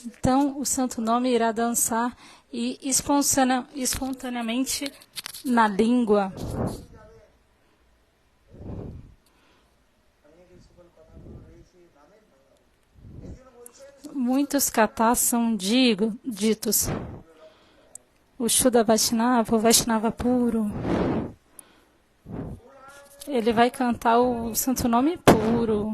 Então, o santo nome irá dançar e espontaneamente na língua. Muitos kathas são ditos. O Shuddha Vaishnava, o Vaishnava puro, ele vai cantar o santo nome puro.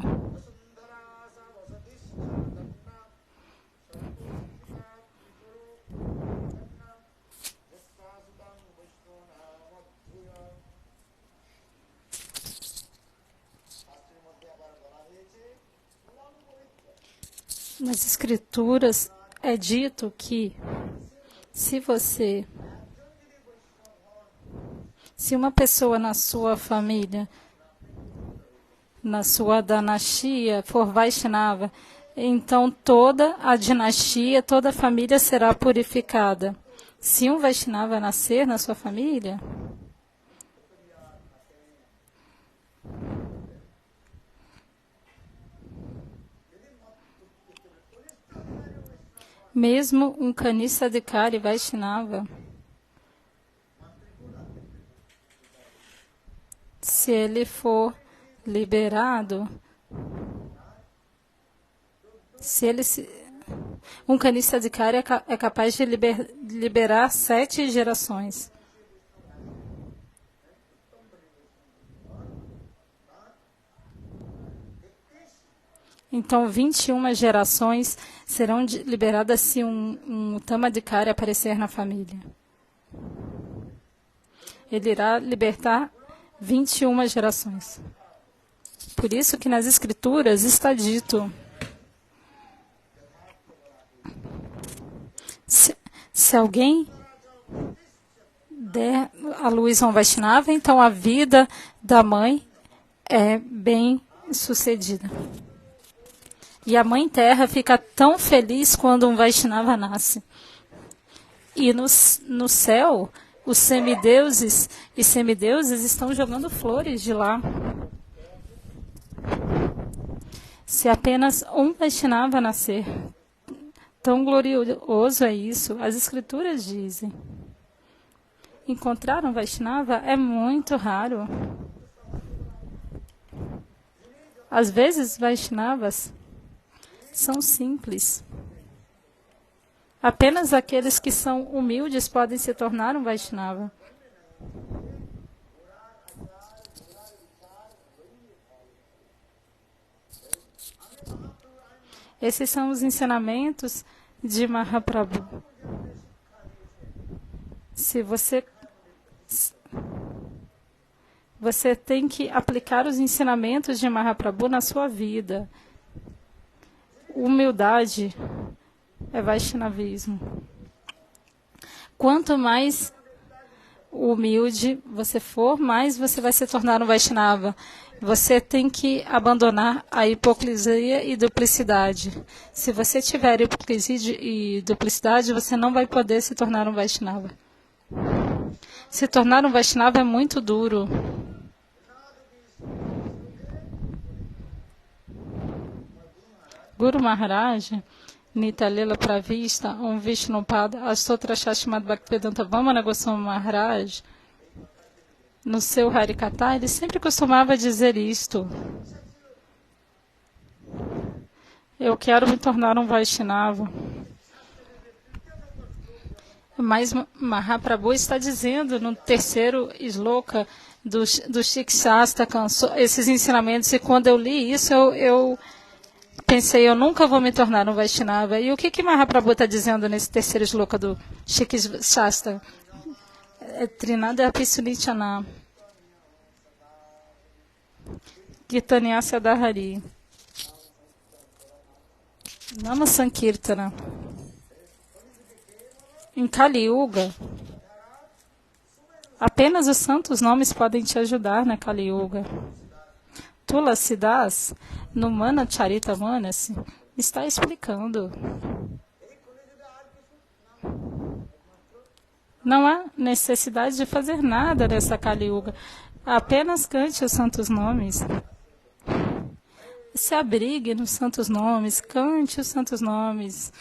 Nas escrituras é dito que se uma pessoa na sua família, na sua dinastia for Vaishnava, então toda a dinastia, toda a família será purificada. Se um Vaishnava nascer na sua família, mesmo um Kanisadhikari Vaishnava, se ele for liberado, um Kanisadhikari é capaz de liberar 7 gerações. Então, 21 gerações serão liberadas se um Tamadikari aparecer na família. Ele irá libertar 21 gerações. Por isso que nas escrituras está dito, se alguém der a luz a um Vaishnava, então a vida da mãe é bem sucedida. E a Mãe Terra fica tão feliz quando um Vaishnava nasce. E no céu, os semideuses e semideuses estão jogando flores de lá. Se apenas um Vaishnava nascer, tão glorioso é isso. As escrituras dizem. Encontrar um Vaishnava é muito raro. Às vezes, Vaishnavas são simples. Apenas aqueles que são humildes podem se tornar um Vaishnava. Esses são os ensinamentos de Mahaprabhu. Se você tem que aplicar os ensinamentos de Mahaprabhu na sua vida. Humildade é Vaishnavismo. Quanto mais humilde você for, mais você vai se tornar um Vaishnava. Você tem que abandonar a hipocrisia e duplicidade. Se você tiver hipocrisia e duplicidade, você não vai poder se tornar um Vaishnava. Se tornar um Vaishnava é muito duro. Guru Maharaj, Nitya Lela Pravista, Vishnupada, Astotra Shashmad Bhaktivedanta Vamana Goswami Maharaj, no seu Harikatha, ele sempre costumava dizer isto. Eu quero me tornar um Vaishnava. Mas Mahaprabhu está dizendo no terceiro sloka do Shikshastra, esses ensinamentos, e quando eu li isso, eu pensei, eu nunca vou me tornar um Vaishnava. E o que Mahaprabhu está dizendo nesse terceiro sloka do Shikshastra? Trinada Apisunitana. Kirtanyasya Dahari. Nama Sankirtana. Em Kali Yuga, Apenas os santos nomes podem te ajudar na Kali Yuga. Tulasidas, no Mana Charitamrita, está explicando. Não há necessidade de fazer nada nessa Kali Yuga. Apenas cante os santos nomes. Se abrigue nos santos nomes, cante os santos nomes.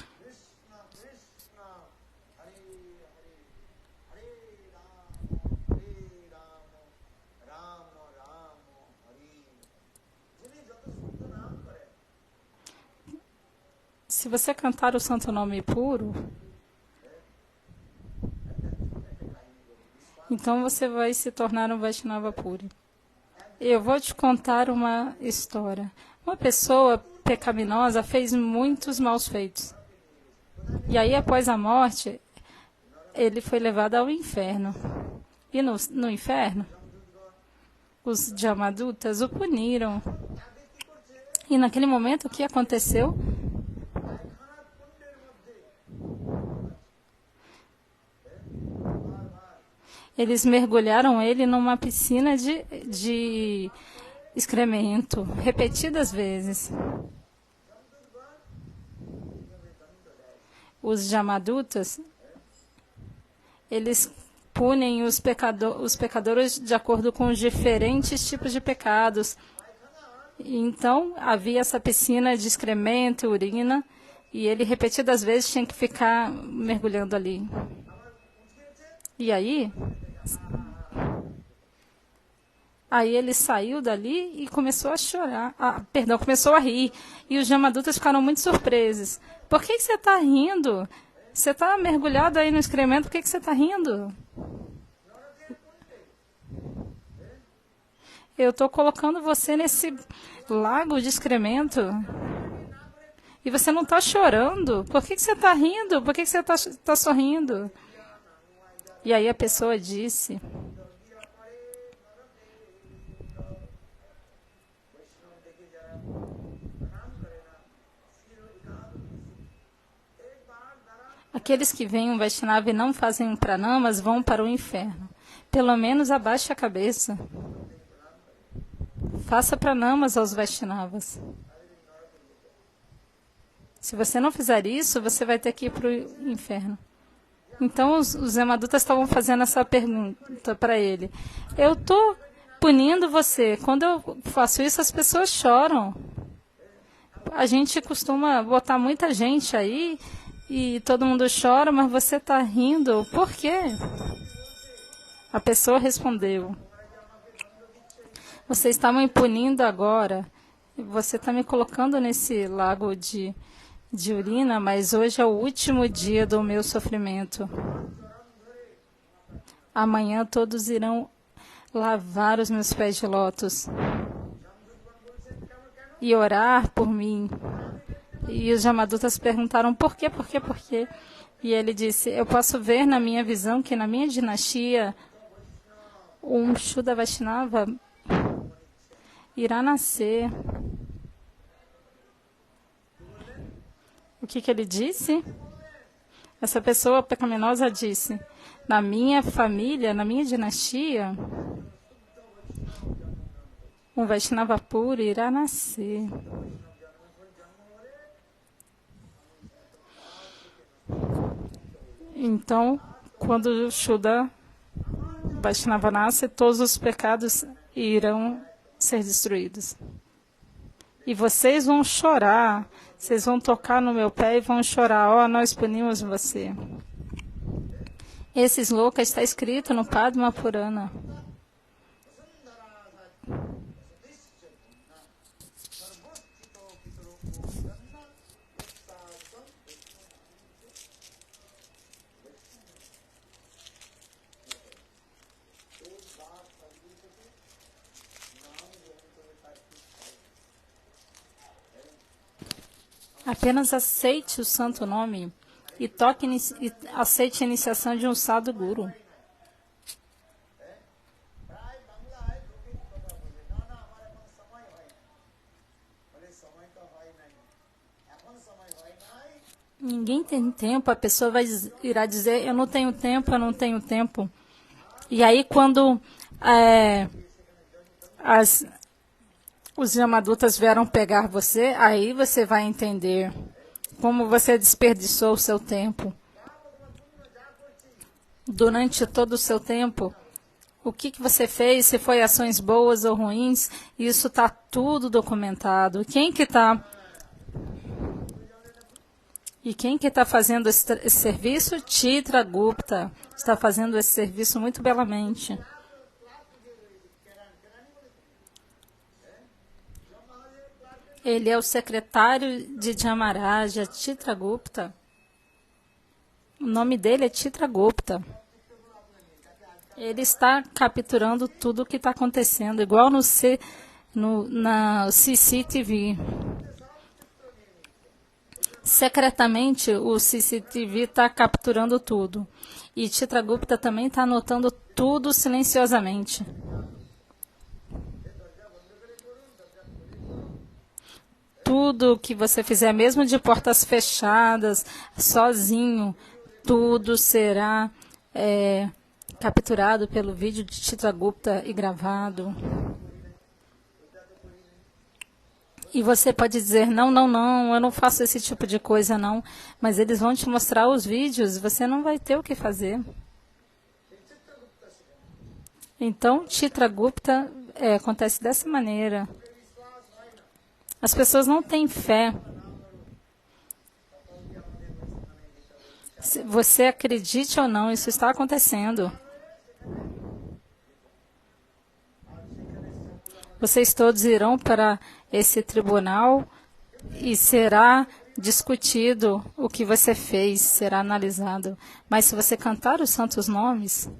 Se você cantar o santo nome puro, então você vai se tornar um Vaishnava puro. Eu vou te contar uma história. Uma pessoa pecaminosa fez muitos maus feitos. E aí, após a morte, ele foi levado ao inferno. E no inferno, os Jamadutas o puniram. E naquele momento, o que aconteceu? Eles mergulharam ele numa piscina de excremento, repetidas vezes. Os Jamadutas, eles punem os pecadores de acordo com os diferentes tipos de pecados. Então, havia essa piscina de excremento e urina, e ele repetidas vezes tinha que ficar mergulhando ali. E aí ele saiu dali e começou a chorar. Começou a rir. E os Jamadutas ficaram muito surpresos. Por que você está rindo? Você está mergulhado aí no excremento, por que você está rindo? Eu estou colocando você nesse lago de excremento. E você não está chorando. Por que você está rindo? Por que você está sorrindo? E aí a pessoa disse: aqueles que veem um Vaishnava e não fazem um pranamas vão para o inferno. Pelo menos abaixe a cabeça. Faça pranamas aos Vaishnavas. Se você não fizer isso, você vai ter que ir para o inferno. Então os Yamadutas estavam fazendo essa pergunta para ele. Eu estou punindo você. Quando eu faço isso, as pessoas choram. A gente costuma botar muita gente aí e todo mundo chora, mas você está rindo. Por quê? A pessoa respondeu: você está me punindo agora. Você está me colocando nesse lago de urina, mas hoje é o último dia do meu sofrimento. Amanhã todos irão lavar os meus pés de lótus e orar por mim. E os Jamadutas perguntaram por quê, por quê, por quê? E ele disse: eu posso ver na minha visão que na minha dinastia um Shuddha Vaishnava irá nascer. O que ele disse? Essa pessoa pecaminosa disse: na minha família, na minha dinastia, um Vaishnava puro irá nascer. Então, quando o Shuddha Vaishnava nasce, todos os pecados irão ser destruídos. E vocês vão chorar, vocês vão tocar no meu pé e vão chorar: ó, nós punimos você. Esse sloka está escrito no Padma Purana. Apenas aceite o santo nome e aceite a iniciação de um sadhu guru. Ninguém tem tempo, a pessoa irá dizer: eu não tenho tempo, eu não tenho tempo. E aí, quando os Yamadutas vieram pegar você, aí você vai entender como você desperdiçou o seu tempo. Durante todo o seu tempo, o que você fez, se foi ações boas ou ruins, isso está tudo documentado. Quem que está fazendo esse serviço? Chitragupta está fazendo esse serviço muito belamente. Ele é o secretário de Jamaraja, Chitragupta. O nome dele é Chitragupta. Ele está capturando tudo o que está acontecendo, igual na CCTV. Secretamente, o CCTV está capturando tudo. E Chitragupta também está anotando tudo silenciosamente. Tudo que você fizer, mesmo de portas fechadas, sozinho, tudo será capturado pelo vídeo de Chitragupta e gravado. E você pode dizer, não, eu não faço esse tipo de coisa, não. Mas eles vão te mostrar os vídeos, você não vai ter o que fazer. Então, Chitragupta acontece dessa maneira. As pessoas não têm fé. Se você acredite ou não, isso está acontecendo. Vocês todos irão para esse tribunal e será discutido o que você fez, será analisado. Mas se você cantar os santos nomes,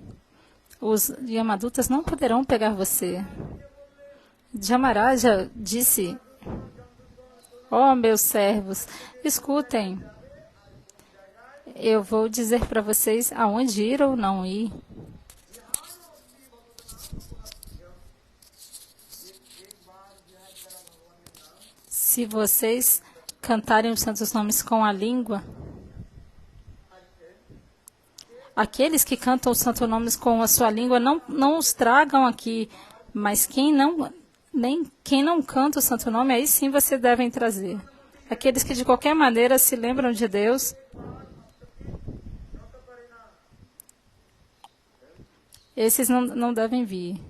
os Yamadutas não poderão pegar você. Jamaraja disse, meus servos, escutem, eu vou dizer para vocês aonde ir ou não ir. Se vocês cantarem os santos nomes com a língua, aqueles que cantam os santos nomes com a sua língua não os tragam aqui, mas quem não canta o santo nome, aí sim você devem trazer. Aqueles que de qualquer maneira se lembram de Deus, esses não devem vir.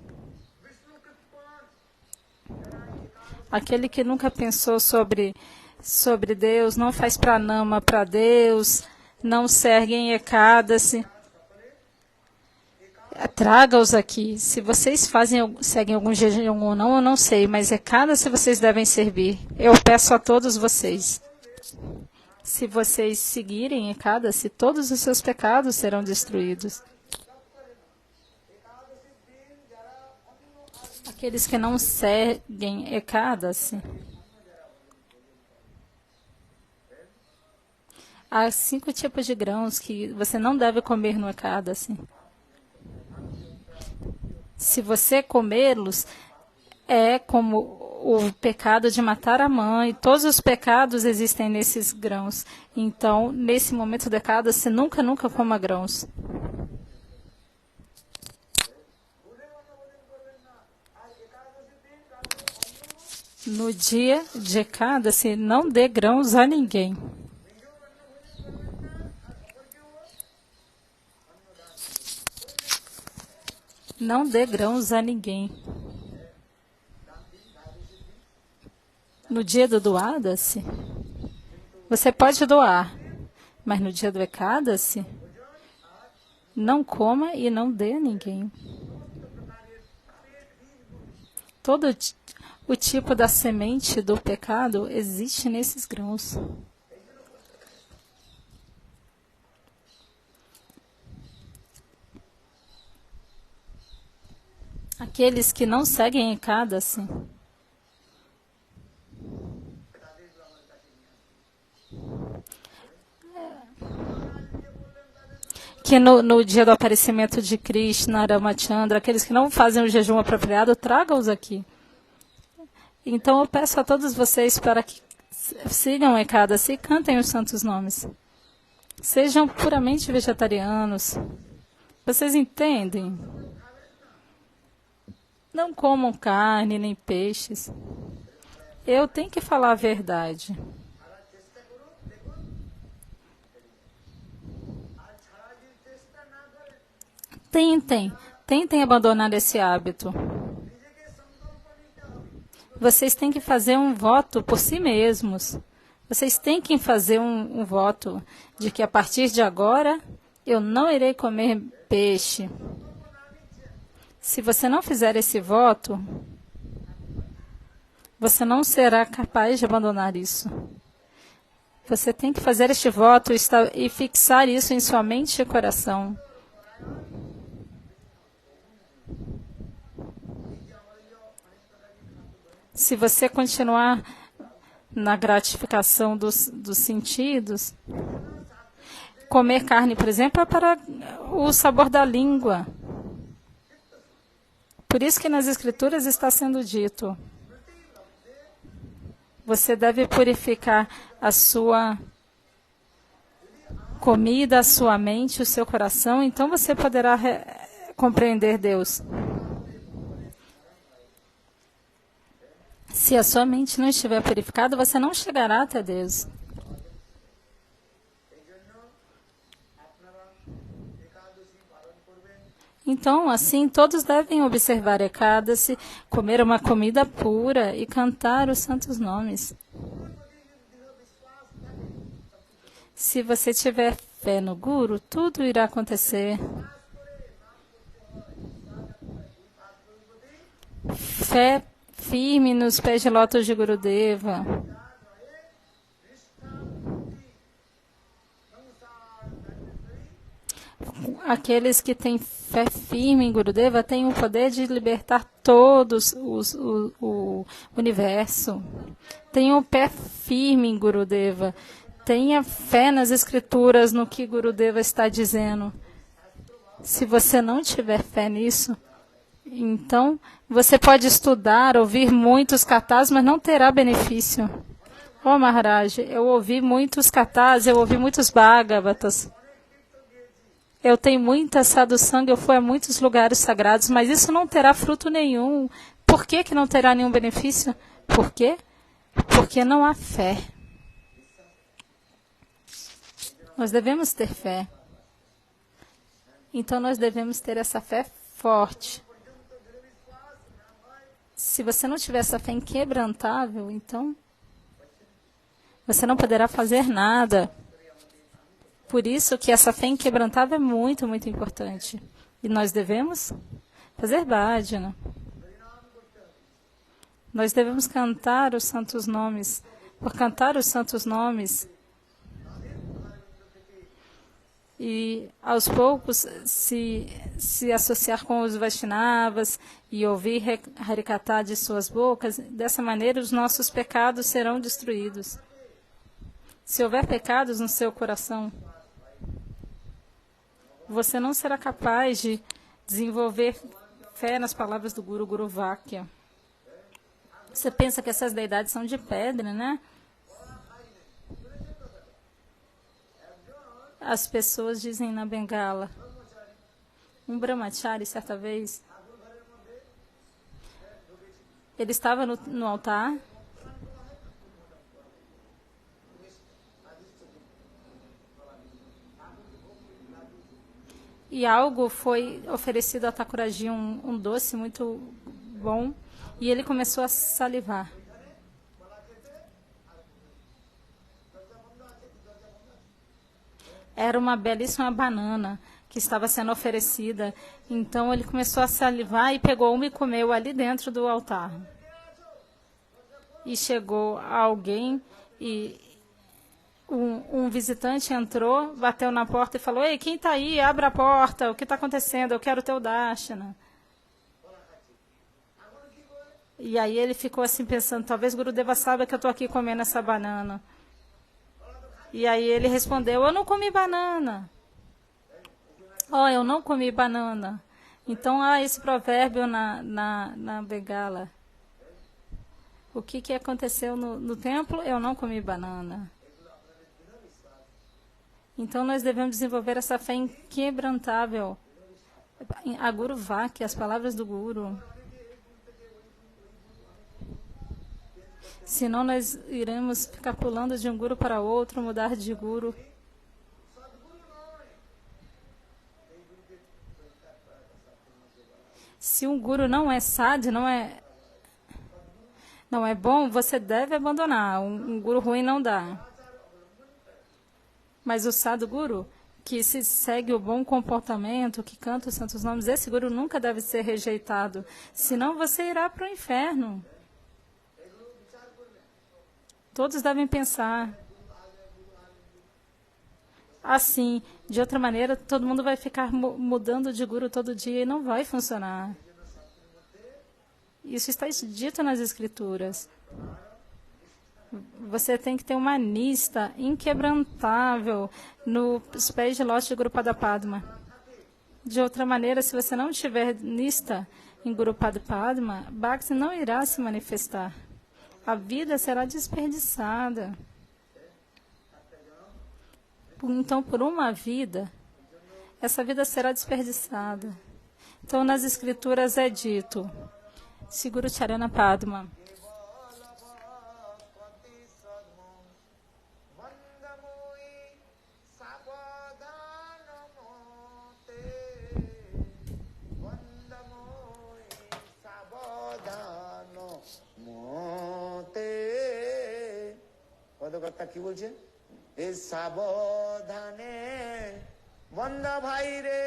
Aquele que nunca pensou sobre Deus, não faz pranama para Deus, não segue em Ekadasi, traga-os aqui. Se vocês seguem algum jejum ou não, eu não sei, mas Ekadasi vocês devem servir. Eu peço a todos vocês. Se vocês seguirem Ekadasi, todos os seus pecados serão destruídos. Aqueles que não seguem Ekadasi, há 5 tipos de grãos que você não deve comer no Ekadasi. Se você comê-los, é como o pecado de matar a mãe. Todos os pecados existem nesses grãos. Então, nesse momento do Ekadasi, nunca coma grãos. No dia de Ekadasi, não dê grãos a ninguém. Não dê grãos a ninguém. No dia do Duadasi, você pode doar, mas no dia do Ekadasi, não coma e não dê a ninguém. Todo o tipo da semente do pecado existe nesses grãos. Aqueles que não seguem Ekadasi, que no dia do aparecimento de Krishna, Ramachandra, aqueles que não fazem o jejum apropriado, traga-os aqui. Então eu peço a todos vocês para que sigam Ekadasi e cantem os santos nomes. Sejam puramente vegetarianos. Vocês entendem? Não comam carne nem peixes. Eu tenho que falar a verdade. Tentem abandonar esse hábito. Vocês têm que fazer um voto por si mesmos. Vocês têm que fazer um voto de que a partir de agora eu não irei comer peixe. Se você não fizer esse voto, você não será capaz de abandonar isso. Você tem que fazer este voto e fixar isso em sua mente e coração. Se você continuar na gratificação dos sentidos, comer carne, por exemplo, é para o sabor da língua. Por isso que nas Escrituras está sendo dito: você deve purificar a sua comida, a sua mente, o seu coração, então você poderá compreender Deus. Se a sua mente não estiver purificada, você não chegará até Deus. Então, assim, todos devem observar Ekadasi, comer uma comida pura e cantar os santos nomes. Se você tiver fé no Guru, tudo irá acontecer. Fé firme nos pés de lótus de Gurudeva. Aqueles que têm fé firme em Gurudeva têm o poder de libertar todos o universo. Tenham pé firme em Gurudeva. Tenha fé nas escrituras, no que Gurudeva está dizendo. Se você não tiver fé nisso, então você pode estudar, ouvir muitos kathas, mas não terá benefício. Oh, Maharaj, eu ouvi muitos kathas, eu ouvi muitos bhagavatas. Eu tenho muita sadhusanga, eu fui a muitos lugares sagrados, mas isso não terá fruto nenhum. Por que não terá nenhum benefício? Por quê? Porque não há fé. Nós devemos ter fé. Então nós devemos ter essa fé forte. Se você não tiver essa fé inquebrantável, então você não poderá fazer nada. Por isso que essa fé inquebrantável é muito, muito importante. E nós devemos fazer bhajana. Nós devemos cantar os santos nomes. Por cantar os santos nomes e aos poucos se associar com os Vaishnavas e ouvir Harikatha de suas bocas, dessa maneira os nossos pecados serão destruídos. Se houver pecados no seu coração, você não será capaz de desenvolver fé nas palavras do Guru, Guru Vakya. Você pensa que essas deidades são de pedra, né? As pessoas dizem na Bengala. Um brahmachari, certa vez, ele estava no altar e algo foi oferecido a Thakuraji, um doce muito bom, e ele começou a salivar. Era uma belíssima banana que estava sendo oferecida. Então ele começou a salivar e pegou uma e comeu ali dentro do altar. E chegou alguém e um visitante entrou, bateu na porta e falou: "Ei, quem está aí? Abra a porta, o que está acontecendo? Eu quero o teu darshana." E aí ele ficou assim pensando: talvez Gurudeva saiba que eu estou aqui comendo essa banana. E aí ele respondeu: "Eu não comi banana." "Oh, eu não comi banana." Então há esse provérbio na Bengala. O que aconteceu no templo? Eu não comi banana. Então nós devemos desenvolver essa fé inquebrantável. A Guru Vakya, as palavras do Guru. Senão nós iremos ficar pulando de um guru para outro, mudar de guru. Se um guru não é sadhu, não é bom, você deve abandonar. Um guru ruim não dá. Mas o sadhguru, que se segue o bom comportamento, que canta os santos nomes, esse guru nunca deve ser rejeitado. Senão você irá para o inferno. Todos devem pensar assim. De outra maneira, todo mundo vai ficar mudando de guru todo dia e não vai funcionar. Isso está dito nas Escrituras. Você tem que ter uma nista inquebrantável nos pés de lótus de Guru Pada Padma. De outra maneira, se você não tiver nista em Guru Pada Padma, Bhakti não irá se manifestar. A vida será desperdiçada. Então, por uma vida, essa vida será desperdiçada. Então, nas Escrituras é dito, Guru Charana Padma. পদকর্তা কি বলছে? এ সাবধানে বন্দা ভাই রে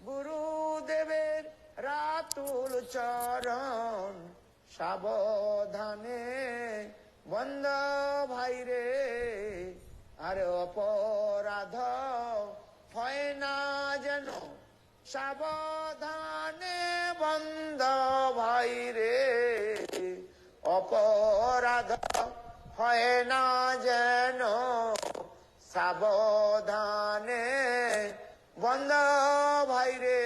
গুরুদেবের রাতুল চরণ সাবধানে বন্দা ভাই রে আরে অপরাধ হয় না যেন সাবধানে বন্দা ভাই রে অপরাধ হয় না যেন সাবধানে বন্দা ভাই রে।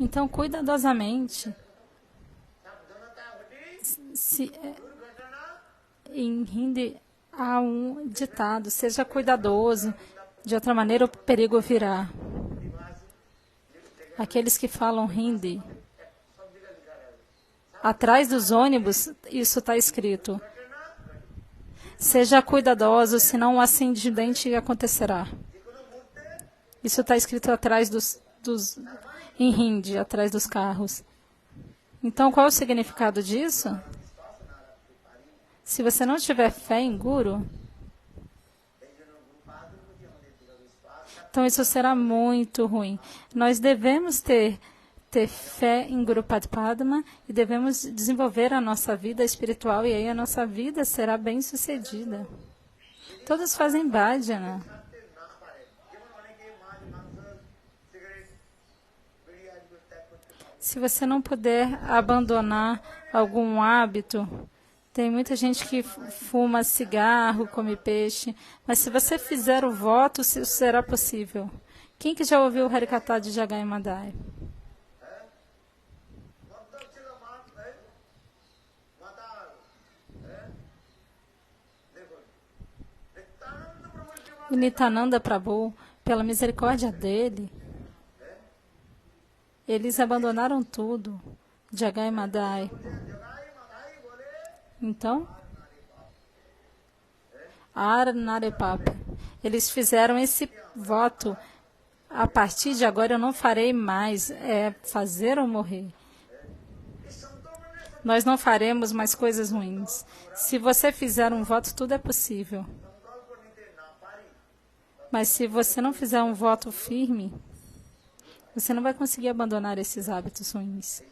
Então, cuidadosamente, em Hindi há um ditado, seja cuidadoso, de outra maneira o perigo virá. Aqueles que falam Hindi, atrás dos ônibus, isso está escrito. Seja cuidadoso, senão um acidente acontecerá. Isso está escrito atrás em Hindi, atrás dos carros. Então, qual é o significado disso? Se você não tiver fé em Guru, então isso será muito ruim. Nós devemos ter fé em Guru Pada Padma e devemos desenvolver a nossa vida espiritual e aí a nossa vida será bem sucedida. Todos fazem bhajana. Se você não puder abandonar algum hábito, tem muita gente que fuma cigarro, come peixe, mas se você fizer o voto, isso será possível. Quem que já ouviu o Harikatha de Jagai Madai? O Nityananda Prabhu, pela misericórdia dele, eles abandonaram tudo, Jagai Madai. Então, Arnarepap, eles fizeram esse voto, a partir de agora eu não farei mais, fazer ou morrer. Nós não faremos mais coisas ruins. Se você fizer um voto, tudo é possível. Mas se você não fizer um voto firme, você não vai conseguir abandonar esses hábitos ruins.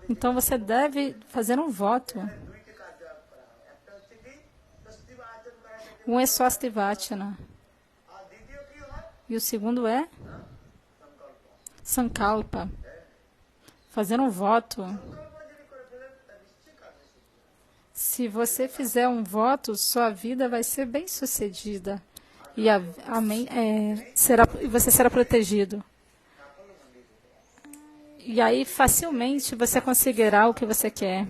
Então você deve fazer um voto. Um é Swastivachana. E o segundo é Sankalpa. Fazer um voto. Se você fizer um voto, sua vida vai ser bem sucedida. E você será protegido. E aí, facilmente, você conseguirá o que você quer.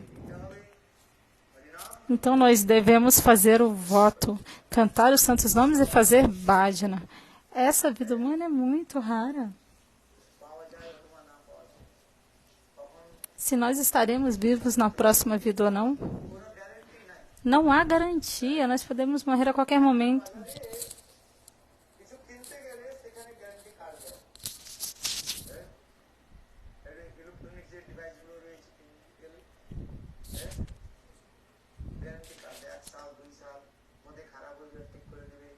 Então, nós devemos fazer o voto, cantar os santos nomes e fazer bhajana. Essa vida humana é muito rara. se nós estaremos vivos na próxima vida ou não. Não há garantia, nós podemos morrer a qualquer momento. কিছু কিনতে গেলে সেখানে guarantee card দেয় ইলেকট্রনিক যে ডিভাইসগুলো রয়েছে কিনতে গেলে গ্যারান্টি কার্ড 1 সাল 2 সাল মধ্যে খারাপ হয়ে গেলে ঠিক করে দেবে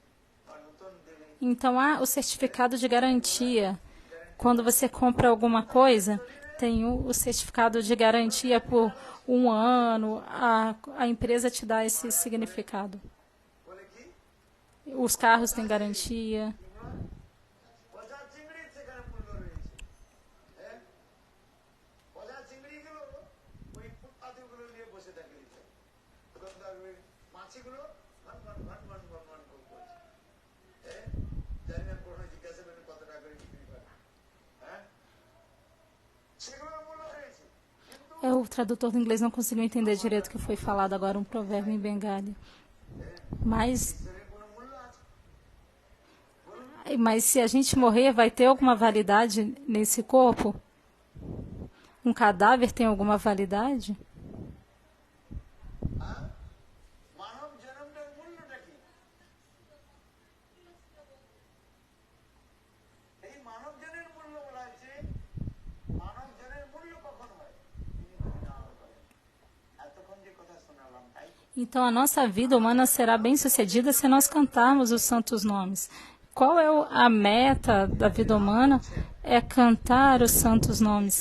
বা নতুন দেবে Então há o certificado de garantia. Quando você compra alguma coisa, tem o certificado de garantia por 1 ano. A empresa te dá esse significado. বলে কি Os carros têm garantia. বাজার চিংড়ি সেখানে মূল্য রয়েছে বাজার চিংড়িগুলো ওই ফুটপাথগুলো নিয়ে বসে থাকে দোকানদার ওই মাছিগুলো ভান ভান ভান ভান ভান ভান করছে জানি না কোনো জিজ্ঞাসা করে কত টাকা করে বিক্রি করে সেগুলো মূল্য রয়েছে O tradutor do inglês não conseguiu entender direito o que foi falado agora, um provérbio em Bengali. Mas se a gente morrer, vai ter alguma validade nesse corpo? Um cadáver tem alguma validade? মানব জন্মটার মূল্যটা কি এই মানব জনের মূল্য বলা হচ্ছে মানব জনের মূল্য কখন হয় এতক্ষণ যে কথা শোনালাম তাই Então a nossa vida humana será bem sucedida se nós cantarmos os santos nomes. Qual é a meta da vida humana? É cantar os santos nomes.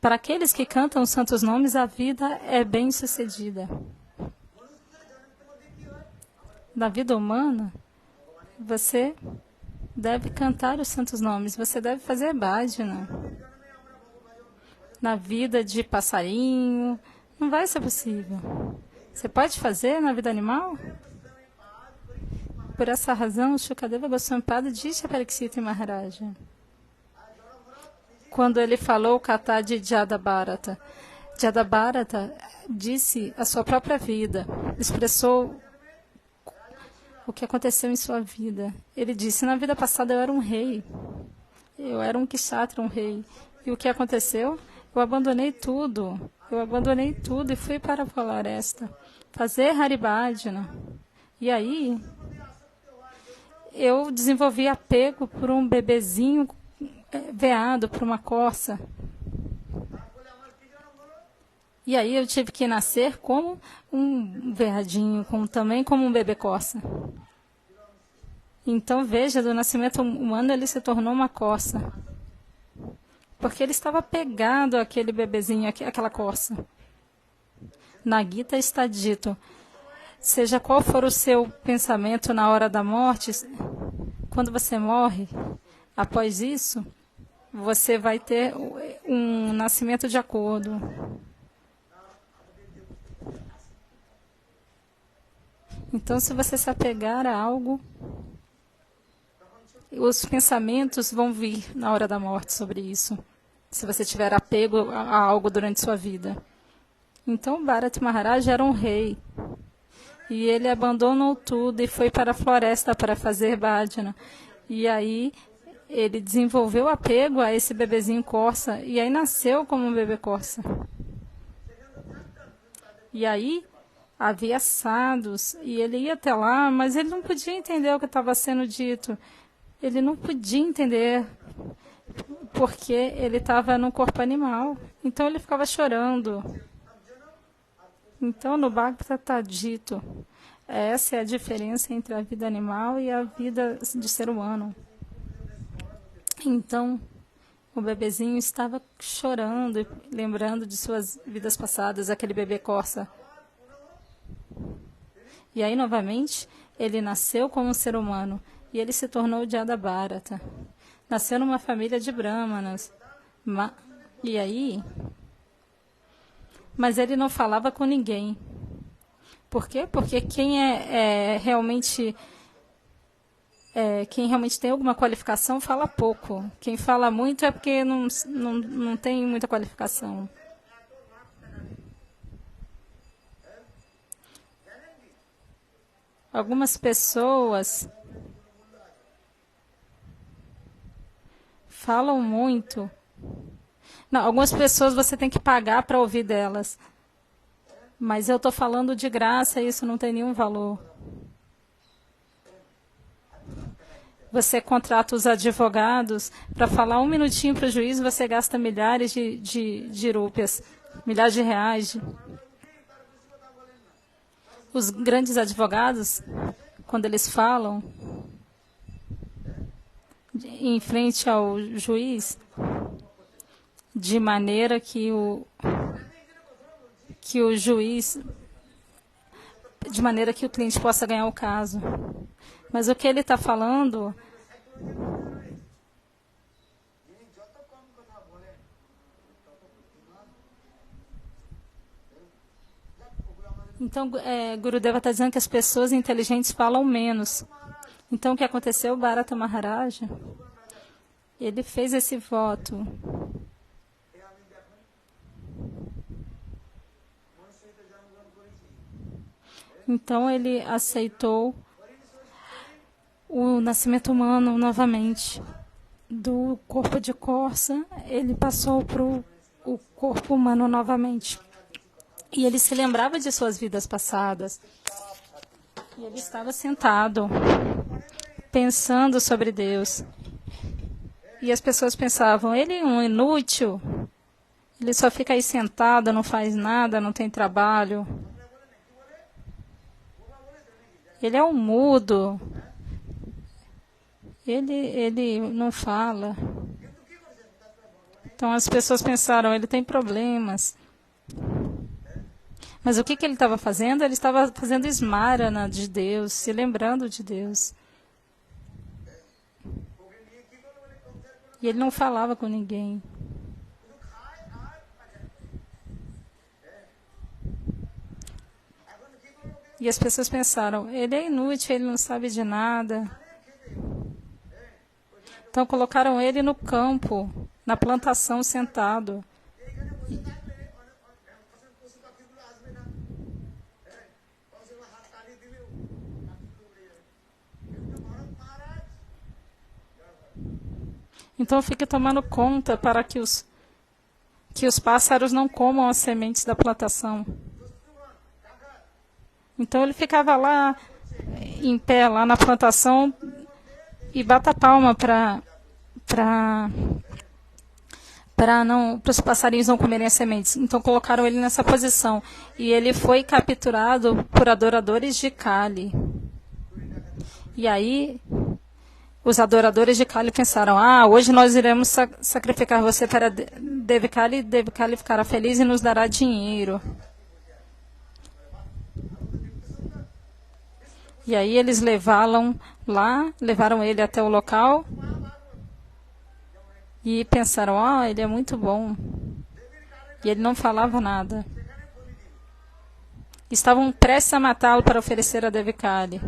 Para aqueles que cantam os santos nomes, a vida é bem sucedida. Na vida humana, você deve cantar os santos nomes, você deve fazer bhajana. Na vida de passarinho, não vai ser possível. Você pode fazer na vida animal? Por essa razão, Shukadeva Goswami Pada disse a Parikshita Maharaja, quando ele falou o kata de Jadabharata. Jadabharata disse a sua própria vida, expressou o que aconteceu em sua vida. Ele disse, na vida passada eu era um rei, eu era um kshatriya, um rei. E o que aconteceu? Eu abandonei tudo e fui para a floresta fazer Haribhajana. E aí eu desenvolvi apego por um bebezinho veado, por uma corça. E aí eu tive que nascer como um veadinho, também como um bebê corça. Então veja, do nascimento humano ele se tornou uma corça. Porque ele estava pegado àquele bebezinho, àquela corça. Na Gita está dito, seja qual for o seu pensamento na hora da morte, quando você morre, após isso, você vai ter um nascimento de acordo. Então, se você se apegar a algo, os pensamentos vão vir na hora da morte sobre isso. Se você tiver apego a algo durante sua vida. Então, Bharat Maharaj era um rei. E ele abandonou tudo e foi para a floresta para fazer bhajana. E aí ele desenvolveu apego a esse bebezinho corça. E aí nasceu como um bebê corça. E aí havia sadhus. E ele ia até lá, mas ele não podia entender o que estava sendo dito. Ele não podia entender porque ele estava no corpo animal. Então ele ficava chorando. Então, no Bhagavata está dito, essa é a diferença entre a vida animal e a vida de ser humano. Então, o bebezinho estava chorando e lembrando de suas vidas passadas, aquele bebê corça. E aí, novamente, ele nasceu como um ser humano e ele se tornou Jadabharata. Nasceu numa família de brahmanas. E aí... Mas ele não falava com ninguém. Por quê? Porque quem realmente tem alguma qualificação fala pouco. Quem fala muito é porque não tem muita qualificação. Algumas pessoas falam muito, Não, algumas pessoas você tem que pagar para ouvir delas. Mas eu estou falando de graça, isso não tem nenhum valor. Você contrata os advogados para falar um minutinho para o juiz, você gasta milhares de rúpias, milhares de reais. Os grandes advogados, quando eles falam em frente ao juiz, de maneira que o juiz, de maneira que o cliente possa ganhar o caso. Mas o que ele está falando, então, Gurudeva está dizendo que as pessoas inteligentes falam menos. Então, o que aconteceu? Bharata Maharaja, ele fez esse voto. Então, ele aceitou o nascimento humano novamente. Do corpo de corça, ele passou para o corpo humano novamente. E ele se lembrava de suas vidas passadas. E ele estava sentado, pensando sobre Deus. E as pessoas pensavam, ele é um inútil, ele só fica aí sentado, não faz nada, não tem trabalho. Ele é um mudo. Ele não fala. Então as pessoas pensaram, ele tem problemas. Mas o que ele estava fazendo? Ele estava fazendo esmarana de Deus, se lembrando de Deus. E ele não falava com ninguém. E as pessoas pensaram, ele é inútil, ele não sabe de nada. Então colocaram ele no campo, na plantação, sentado. Então fique tomando conta para que os pássaros não comam as sementes da plantação. Então ele ficava lá, em pé, lá na plantação, e bata a palma para os passarinhos não comerem as sementes. Então colocaram ele nessa posição. E ele foi capturado por adoradores de Kali. E aí os adoradores de Kali pensaram, hoje nós iremos sacrificar você para Devi Kali, e Devi Kali ficará feliz e nos dará dinheiro. E aí eles levaram ele até o local e pensaram, ele é muito bom. E ele não falava nada. Estavam prestes a matá-lo para oferecer a Devi Kali.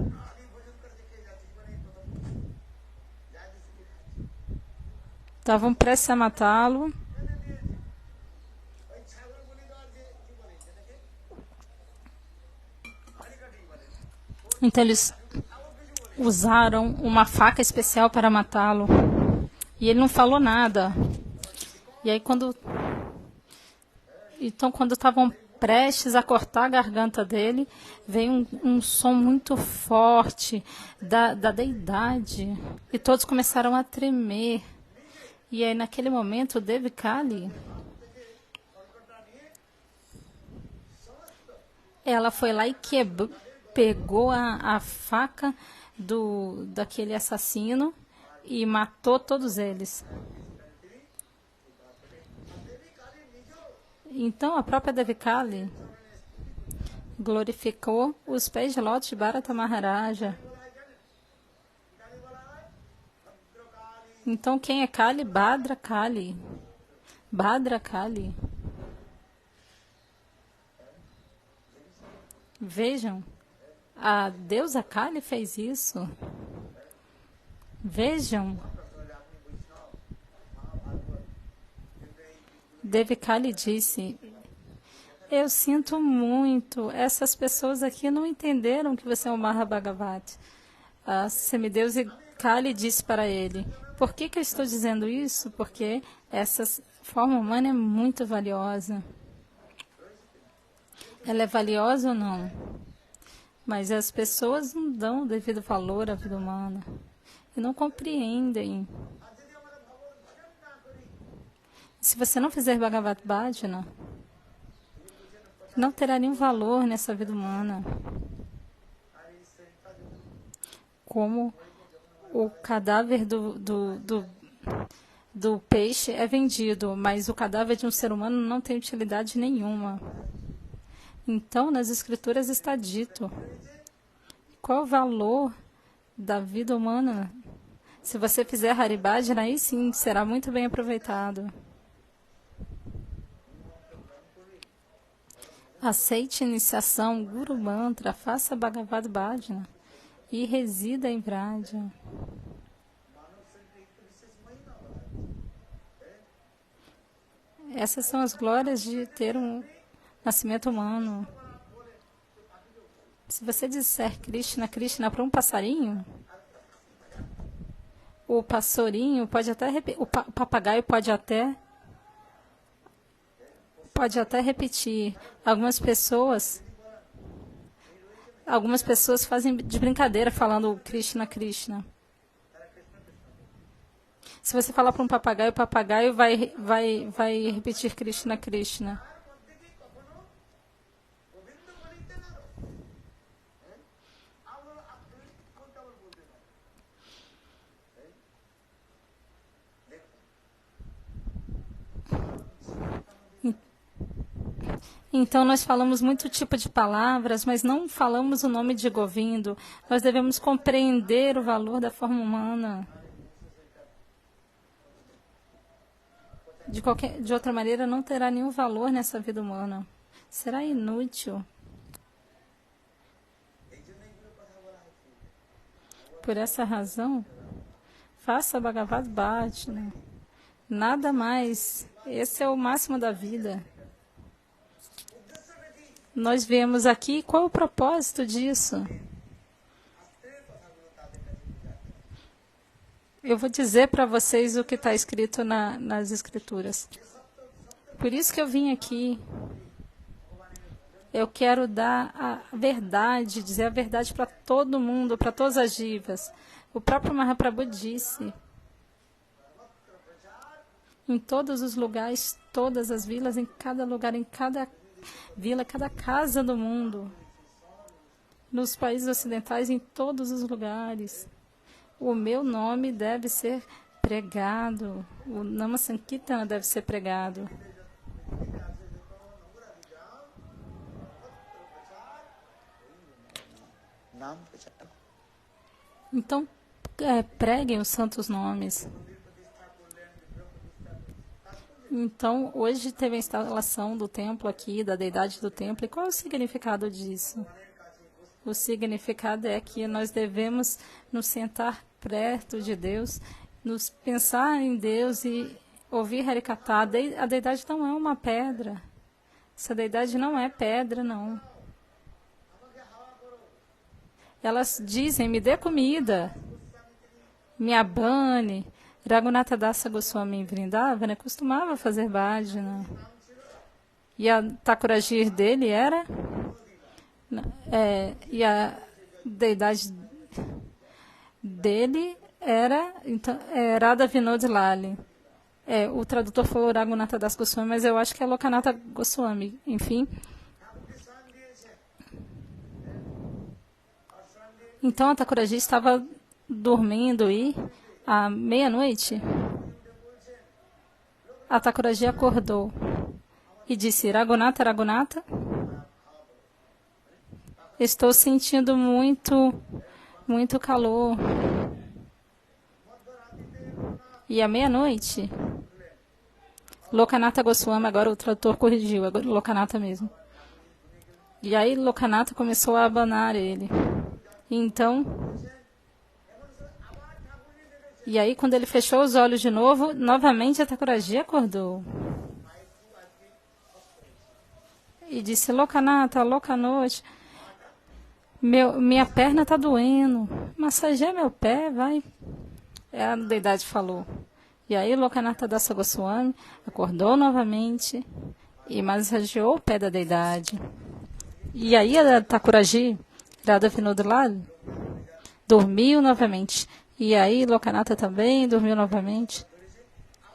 Estavam prestes a matá-lo. Então eles usaram uma faca especial para matá-lo. E ele não falou nada. E aí quando estavam prestes a cortar a garganta dele, veio um som muito forte da deidade. E todos começaram a tremer. E aí naquele momento, Devi Kali, ela foi lá e pegou a faca daquele assassino e matou todos eles. Então a própria Devi Kali glorificou os pés de lótus de Bharata Maharaja. Então quem é Kali? Bhadra Kali. Bhadra Kali. Vejam, a deusa Kali fez isso. Vejam. Devi Kali disse, eu sinto muito, essas pessoas aqui não entenderam que você é o Mahabhagavati. A semideusa Kali disse para ele, por que eu estou dizendo isso? Porque essas forma humana é muito valiosa. Ela é valiosa ou não? Mas as pessoas não dão o devido valor à vida humana. E não compreendem. Se você não fizer Bhagavad Bhajana, não terá nenhum valor nessa vida humana. Como o cadáver do peixe é vendido, mas o cadáver de um ser humano não tem utilidade nenhuma. Então, nas Escrituras está dito qual o valor da vida humana. Se você fizer Hari Bhajana, aí sim será muito bem aproveitado. Aceite iniciação, Guru Mantra, faça Bhagavad Bhajana e resida em Vraja. Essas são as glórias de ter um nascimento humano. Se você disser Krishna, Krishna para um passarinho, o pastorinho pode até o papagaio pode até repetir. Algumas pessoas fazem de brincadeira falando Krishna, Krishna. Se você falar para um papagaio, o papagaio vai repetir Krishna, Krishna. Então, nós falamos muito tipo de palavras, mas não falamos o nome de Govindo. Nós devemos compreender o valor da forma humana. De outra maneira, não terá nenhum valor nessa vida humana. Será inútil. Por essa razão, faça Bhagavad Bhajana. Nada mais. Esse é o máximo da vida. Nós vemos aqui qual é o propósito disso. Eu vou dizer para vocês o que está escrito nas Escrituras. Por isso que eu vim aqui. Eu quero dar a verdade, dizer a verdade para todo mundo, para todas as jivas. O próprio Mahaprabhu disse, em todos os lugares, todas as vilas, em cada lugar, em cada vila, cada casa do mundo, nos países ocidentais, em todos os lugares, o meu nome deve ser pregado, o Nama Sankirtana deve ser pregado. Então, preguem os santos nomes. Então, hoje teve a instalação do templo aqui, da deidade do templo. E qual é o significado disso? O significado é que nós devemos nos sentar perto de Deus, nos pensar em Deus e ouvir Harikatha. A deidade não é uma pedra. Essa deidade não é pedra, não. Elas dizem, me dê comida, me abane. Raghunatha Dasa Goswami em Vrindavana costumava fazer bhajana. E a Thakurajir dele era... e a deidade dele era então, Radha Vinod Lali. O tradutor falou Raghunatha Das Goswami, mas eu acho que é Lokanatha Goswami. Enfim. Então a Thakurajir estava dormindo e à meia-noite a Thakurajir acordou e disse, Raghunatha, Raghunatha, estou sentindo muito calor. E à meia-noite, Lokanatha Goswami, agora o tradutor corrigiu, agora Lokanatha mesmo. E aí Lokanatha começou a abanar ele. E aí quando ele fechou os olhos de novo, novamente a Thakurajir acordou. E disse, Lokanatha, Lokanote, minha perna está doendo, massageia meu pé, vai. A deidade falou. E aí Lokanatha Dasa Goswami acordou novamente e massageou o pé da deidade. E aí a Thakuraji, Radha Vinod Lal, dormiu novamente. E aí Lokanatha também dormiu novamente.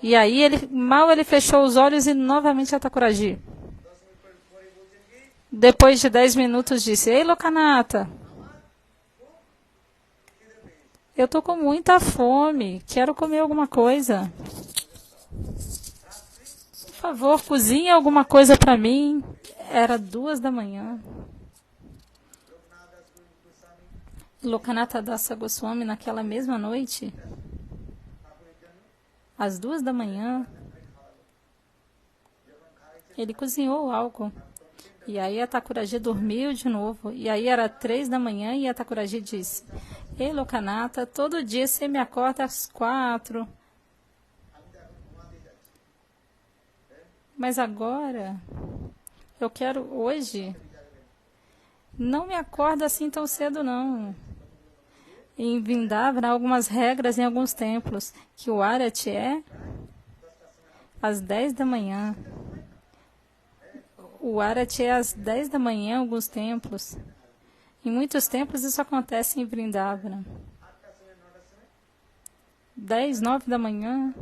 E aí mal ele fechou os olhos e novamente a Thakuraji. Depois de 10 minutos disse: Ei, Lokanatha, eu estou com muita fome, quero comer alguma coisa. Por favor, cozinhe alguma coisa para mim. Era 2 da manhã. Lokanatha Dasa Goswami, naquela mesma noite, às 2 da manhã, ele cozinhou algo. E aí a Thakuraji dormiu de novo. E aí era 3 da manhã e a Thakuraji disse: Ei, Lokanatha, todo dia você me acorda às 4. Mas agora, eu quero hoje. Não me acorda assim tão cedo, não. Em Vrindavana há algumas regras em alguns templos, que o Arati é às 10 da manhã. O Arati é às 10 da manhã em alguns templos. Em muitos templos isso acontece em Vrindavana. 10, 9 da manhã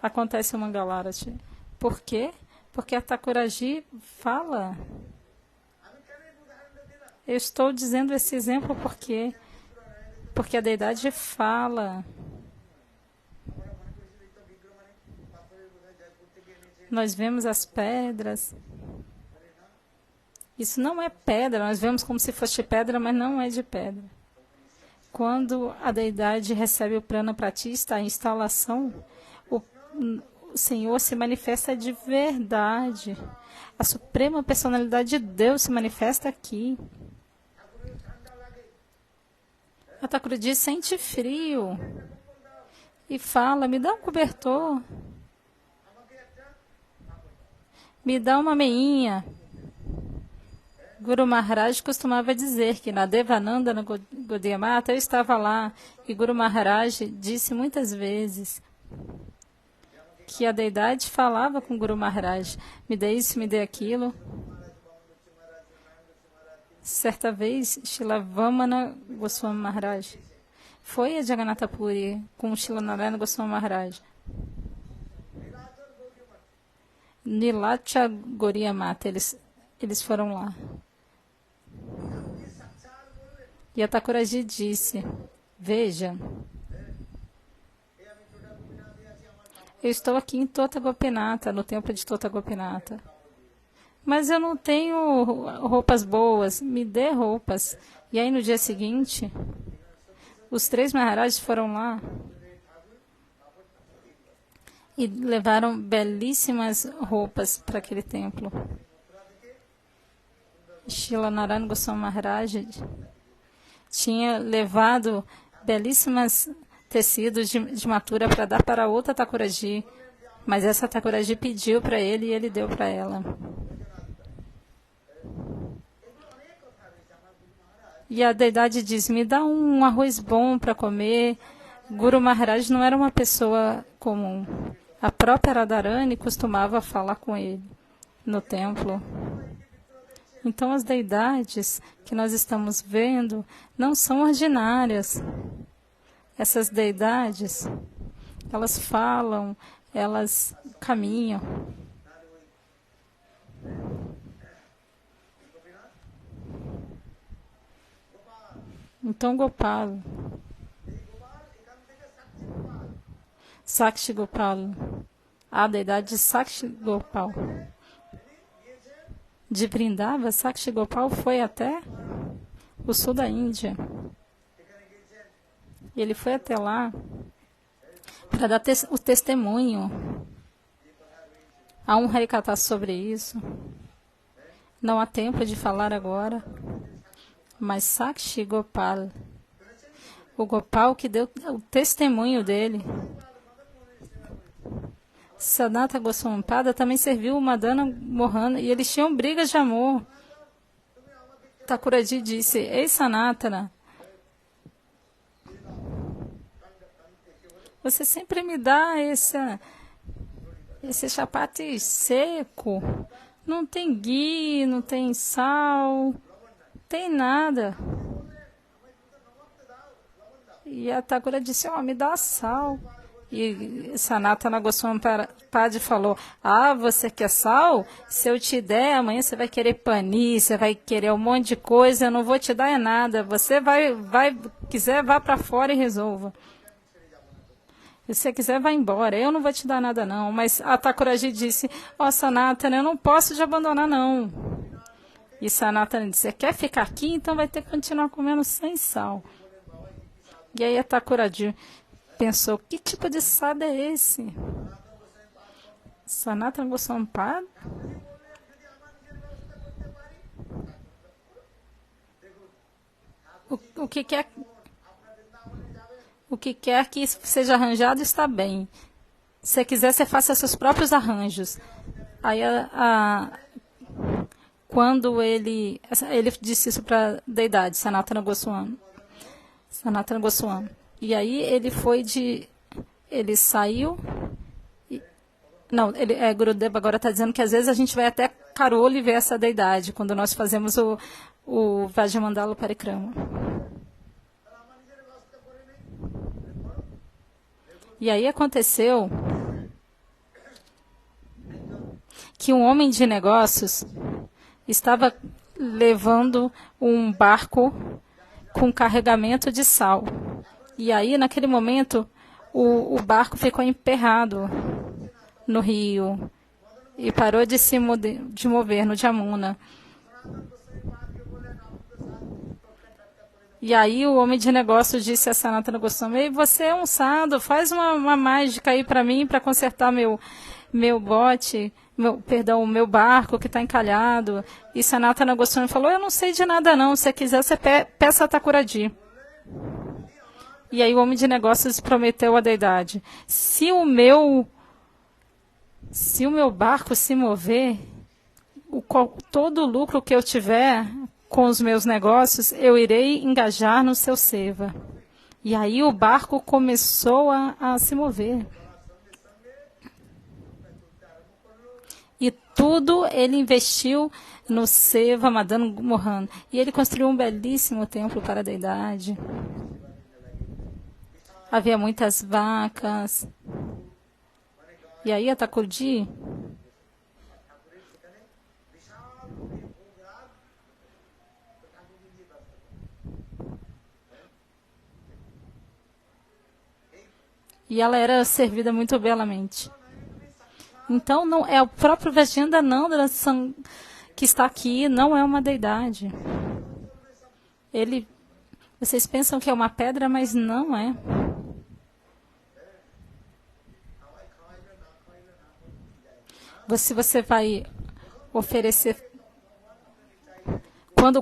acontece o Mangalarati. Por quê? Porque a Thakuraji fala. Eu estou dizendo esse exemplo porque a deidade fala. Nós vemos as pedras. Isso não é pedra, nós vemos como se fosse pedra, mas não é de pedra. Quando a deidade recebe o prana pratista, a instalação, o Senhor se manifesta de verdade. A suprema personalidade de Deus se manifesta aqui. A Thakuraji sente frio e fala: me dá um cobertor, me dá uma meinha. Guru Maharaj costumava dizer que na Devananda, no Gaudiya Mata, eu estava lá, e Guru Maharaj disse muitas vezes que a deidade falava com Guru Maharaj: me dê isso, me dê aquilo. Certa vez, Srila Vamana Goswami Maharaj foi a Jagannatha Puri com Srila Narayana Goswami Maharaj. Nilacha Gaudiya Mata, eles foram lá. E a Thakuraji disse: veja, eu estou aqui em Tota Gopinatha, no templo de Tota Gopinatha. Mas eu não tenho roupas boas, me dê roupas. E aí no dia seguinte, os 3 Maharajas foram lá e levaram belíssimas roupas para aquele templo. Srila Narayana Goswami Maharaj tinha levado belíssimas tecidos de matura para dar para outra Thakuraji, mas essa Thakuraji pediu para ele e ele deu para ela. E a deidade diz: me dá um arroz bom para comer. Guru Maharaj não era uma pessoa comum. A própria Radharani costumava falar com ele no templo. Então as deidades que nós estamos vendo não são ordinárias. Essas deidades, elas falam, elas caminham. Então Gopal, Sakshi Gopal, a deidade de Sakshi Gopal, de Vrindava, Sakshi Gopal foi até o sul da Índia. E ele foi até lá para dar o testemunho. Há um Harikatha sobre isso. Não há tempo de falar agora. Mas Sakshi Gopal, o Gopal que deu o testemunho dele. Sanatana Goswami Pada também serviu o Madana Mohana e eles tinham brigas de amor. Thakuraji disse: ei Sanatana, Você sempre me dá esse chapati seco. Não tem ghee, não tem sal, não tem nada. E a Thakura disse, me dá sal. E Sanatana Goswami Padi falou, você quer sal? Se eu te der, amanhã você vai querer panis, você vai querer um monte de coisa, eu não vou te dar nada. Você quiser, vá para fora e resolva. Se você quiser, vá embora. Eu não vou te dar nada, não. Mas a Thakuraji disse, Sanatana, eu não posso te abandonar, não. E Sanatana disse, você quer ficar aqui? Então vai ter que continuar comendo sem sal. E aí a Thakuraji pensou, que tipo de sada é esse? Sanatana Goswami Padi? O que quer que seja arranjado está bem. Se quiser, você faça seus próprios arranjos. Aí quando ele disse isso para a deidade, Sanatana Goswami. E aí ele saiu. Gurudeva agora está dizendo que às vezes a gente vai até Karoli ver essa deidade, quando nós fazemos o Vajramandala Parikrama. E aí aconteceu que um homem de negócios estava levando um barco com carregamento de sal. E aí, naquele momento, o barco ficou emperrado no rio e parou de mover no Jamuna. E aí o homem de negócios disse a Sanatana Goswami, você é um sado, faz uma mágica aí para mim, para consertar meu bote, meu barco que está encalhado. E Sanatana Goswami falou, eu não sei de nada não, se quiser você peça a Thakuraji. E aí o homem de negócios prometeu à deidade, se o meu barco se mover, todo o lucro que eu tiver com os meus negócios, eu irei engajar no seu seva. E aí o barco começou a se mover. E tudo ele investiu no seva Madan Mohan. E ele construiu um belíssimo templo para a deidade. Havia muitas vacas. E aí a Thakurji e ela era servida muito belamente. Então, não é o próprio Vajrayananda que está aqui, não é uma deidade. Vocês pensam que é uma pedra, mas não é. Se você vai oferecer, quando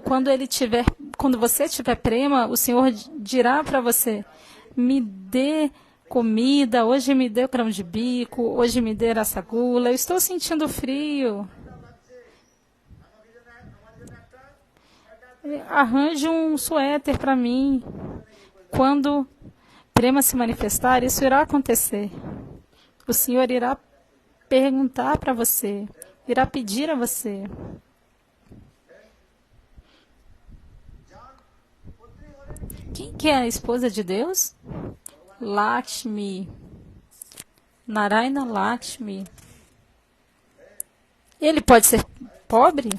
você tiver prema, o Senhor dirá para você, me dê comida, hoje me dê o grão de bico, hoje me dê rassagula, eu estou sentindo frio. Arranje um suéter para mim. Quando prema se manifestar, isso irá acontecer. O Senhor irá perguntar para você, irá pedir a você. Quem que é a esposa de Deus? Lakshmi. Narayana Lakshmi. Ele pode ser pobre?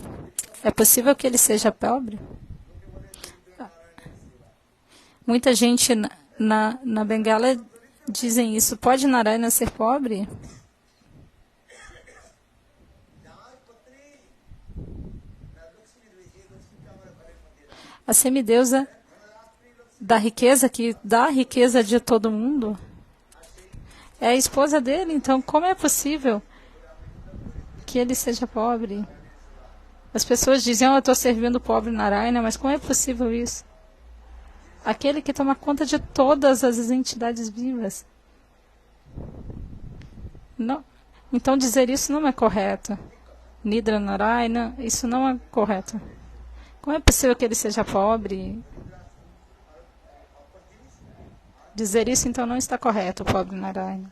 É possível que ele seja pobre? Muita gente na Bengala dizem isso. Pode Narayana ser pobre? A semideusa da riqueza, que dá a riqueza de todo mundo, é a esposa dele. Então, como é possível que ele seja pobre? As pessoas dizem, eu estou servindo o pobre Narayana, mas como é possível isso? Aquele que toma conta de todas as entidades vivas. Não. Então, dizer isso não é correto. Nidra Narayana, isso não é correto. Como é possível que ele seja pobre? Dizer isso, então, não está correto, pobre Narayana.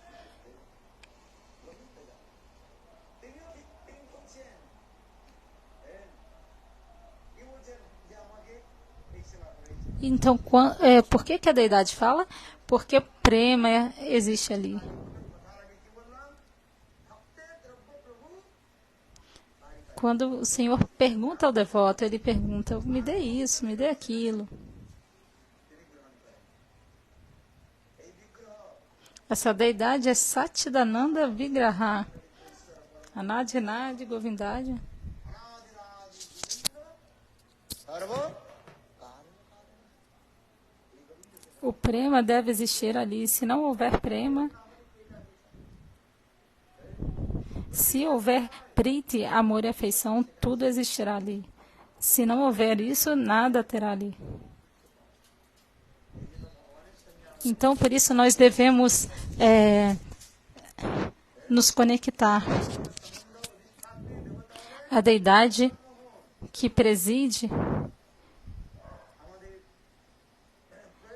Então, por que a deidade fala? Porque prema existe ali. Quando o Senhor pergunta ao devoto, ele pergunta, me dê isso, me dê aquilo. Essa deidade é Satchidananda Vigraha. Anadinadi Govindadi. O prema deve existir ali. Se não houver prema, se houver priti, amor e afeição, tudo existirá ali. Se não houver isso, nada terá ali. Então, por isso, nós devemos nos conectar. A deidade que preside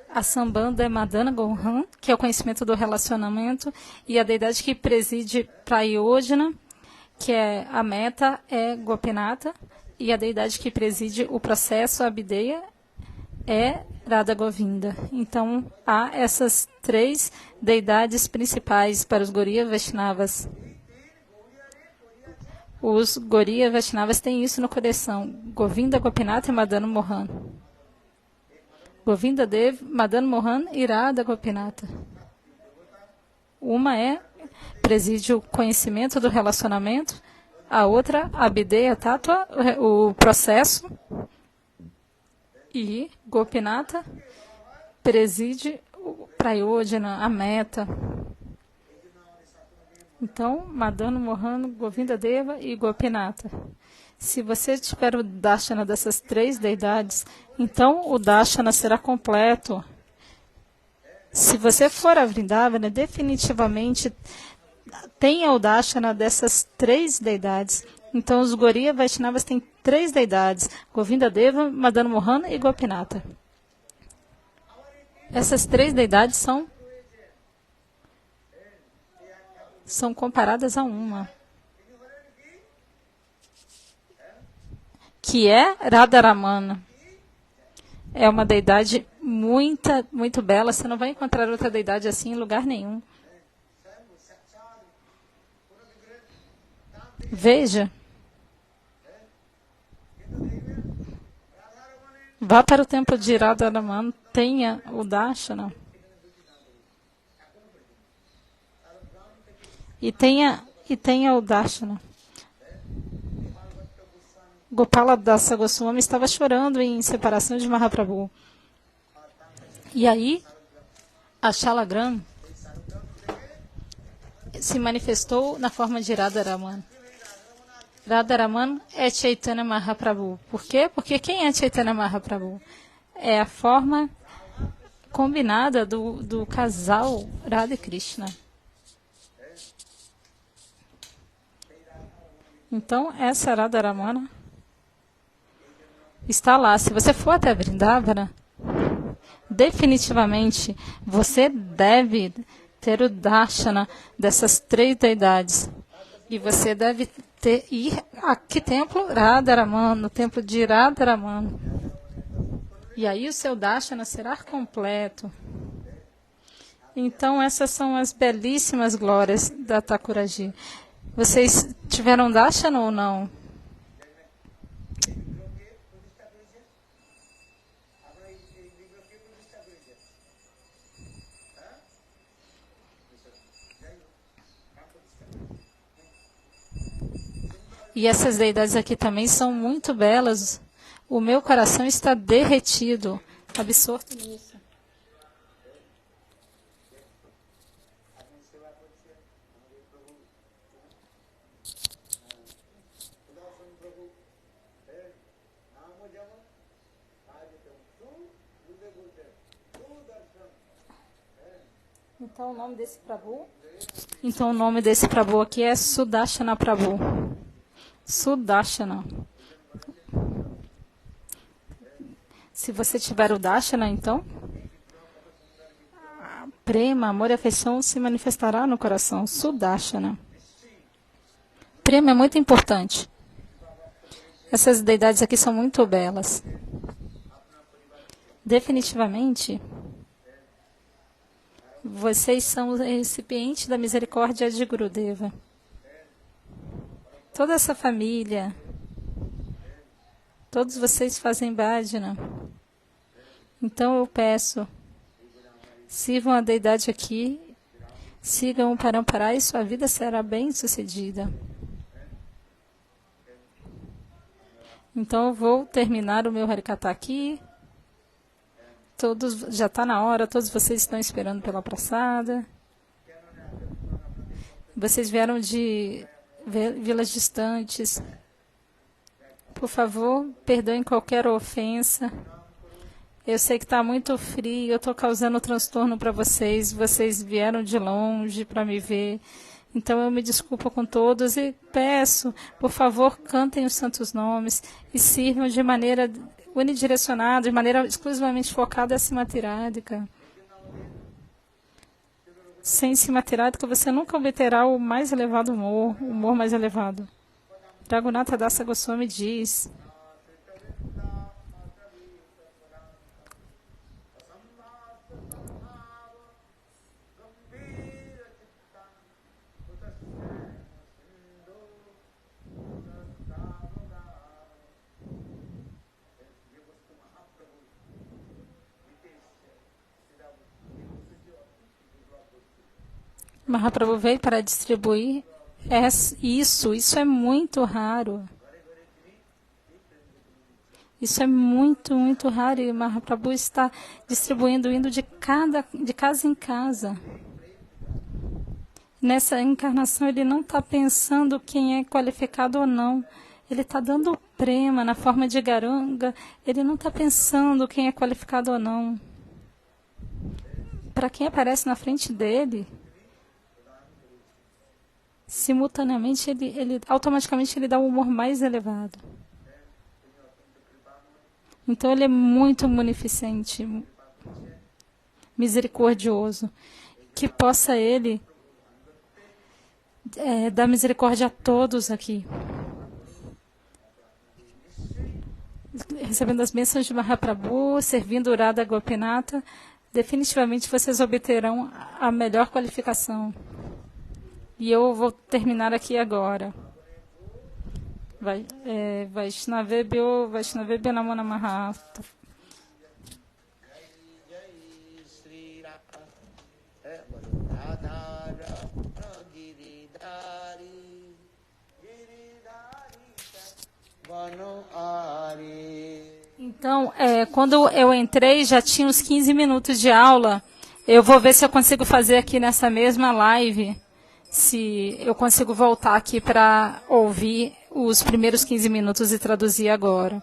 a Sambandha é Madana Gohan, que é o conhecimento do relacionamento, e a deidade que preside Prayojana, que é a meta, é Gopinata, e a deidade que preside o processo, a Abhideya, é Radha Govinda. Então, há essas três deidades principais para os Gaudiya Vaishnavas. Os Gaudiya Vaishnavas têm isso no coração. Govinda, Gopinata e Madana Mohan. Govinda Dev, Madan Mohan e Radha Gopinata. Uma preside o conhecimento do relacionamento, a outra, a Abhideya Tattva, o processo, e Gopinata preside o Prayojana, a meta. Então, Madan Mohan, Govinda Deva e Gopinata. Se você tiver o Darshana dessas três deidades, então o Darshana será completo. Se você for a Vrindavana, definitivamente tenha o Darshana dessas três deidades. Então os Gaudiya Vaishnavas têm três deidades: Govinda Deva, Madan Mohan e Gopinata. Essas três deidades são comparadas a uma, que é Radharamana. É uma deidade muito bela. Você não vai encontrar outra deidade assim em lugar nenhum. Veja. Vá para o templo de Radharamana, tenha o Darshana. E tenha o Darshana. Gopala Dasa Goswami estava chorando em separação de Mahaprabhu. E aí, a Shalagram se manifestou na forma de Radharaman. Radharaman é Chaitanya Mahaprabhu. Por quê? Porque quem é Chaitanya Mahaprabhu? É a forma combinada do casal Radha e Krishna. Então, essa Radharamana está lá. Se você for até Vrindavana, definitivamente você deve ter o Darshana dessas três deidades. E você deve ir a que templo? Radharamana, no templo de Radharamana. E aí o seu Darshana será completo. Então essas são as belíssimas glórias da Thakuraji. Vocês tiveram Darshana ou não? E essas deidades aqui também são muito belas. O meu coração está derretido, absorto nisso. Então o nome desse Prabhu aqui é Sudarshana Prabhu. Sudarshana. Se você tiver o Darshana, então, Prema, amor e afeição se manifestará no coração. Sudarshana. Prema é muito importante. Essas deidades aqui são muito belas. Definitivamente, vocês são os recipientes da misericórdia de Gurudeva. Toda essa família, todos vocês fazem bhajana. Então eu peço, sirvam a deidade aqui, sigam o Parampara e sua vida será bem sucedida. Então eu vou terminar o meu Harikatha aqui. Todos, já está na hora, todos vocês estão esperando pela praçada. Vocês vieram de vilas distantes. Por favor, perdoem qualquer ofensa. Eu sei que está muito frio, eu estou causando transtorno para vocês. Vocês vieram de longe para me ver. Então eu me desculpo com todos e peço, por favor, cantem os santos nomes e sirvam de maneira unidirecionada, de maneira exclusivamente focada a Simatiradika. Sem Simatiradika você nunca obterá o mais elevado humor, o humor mais elevado. Raghunatha Dasa Goswami diz: Mahaprabhu veio para distribuir isso é muito raro. Isso é muito, muito raro e Mahaprabhu está distribuindo, indo de casa em casa. Nessa encarnação ele não está pensando quem é qualificado ou não. Ele está dando prema na forma de garanga. Ele não está pensando quem é qualificado ou não. Para quem aparece na frente dele, simultaneamente, automaticamente ele dá o humor mais elevado. Então ele é muito munificente, misericordioso. Que possa ele dar misericórdia a todos aqui. Recebendo as bênçãos de Mahaprabhu, servindo o Radha Gopinatha, definitivamente vocês obterão a melhor qualificação. E eu vou terminar aqui agora. Vaishnavebhyo Namo Namaha. Então, quando eu entrei, já tinha uns 15 minutos de aula. Eu vou ver se eu consigo fazer aqui nessa mesma live. Se eu consigo voltar aqui para ouvir os primeiros 15 minutos e traduzir agora.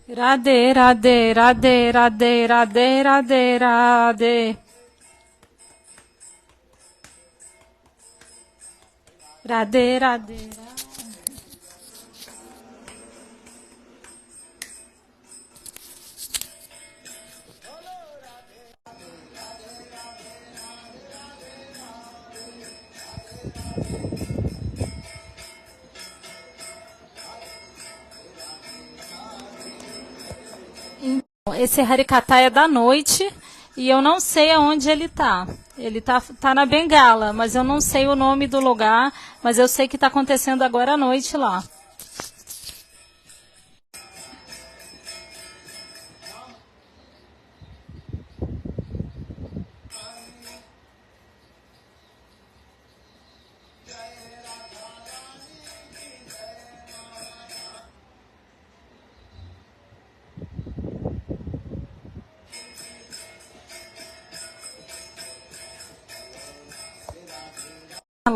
Radhe, Radhe, Radhe, Radhe, Radhe, Radhe, Radhe. Radhe, Radhe. Esse Harikatha é da noite e eu não sei aonde ele está. Ele tá na Bengala, mas eu não sei o nome do lugar, mas eu sei que está acontecendo agora à noite lá.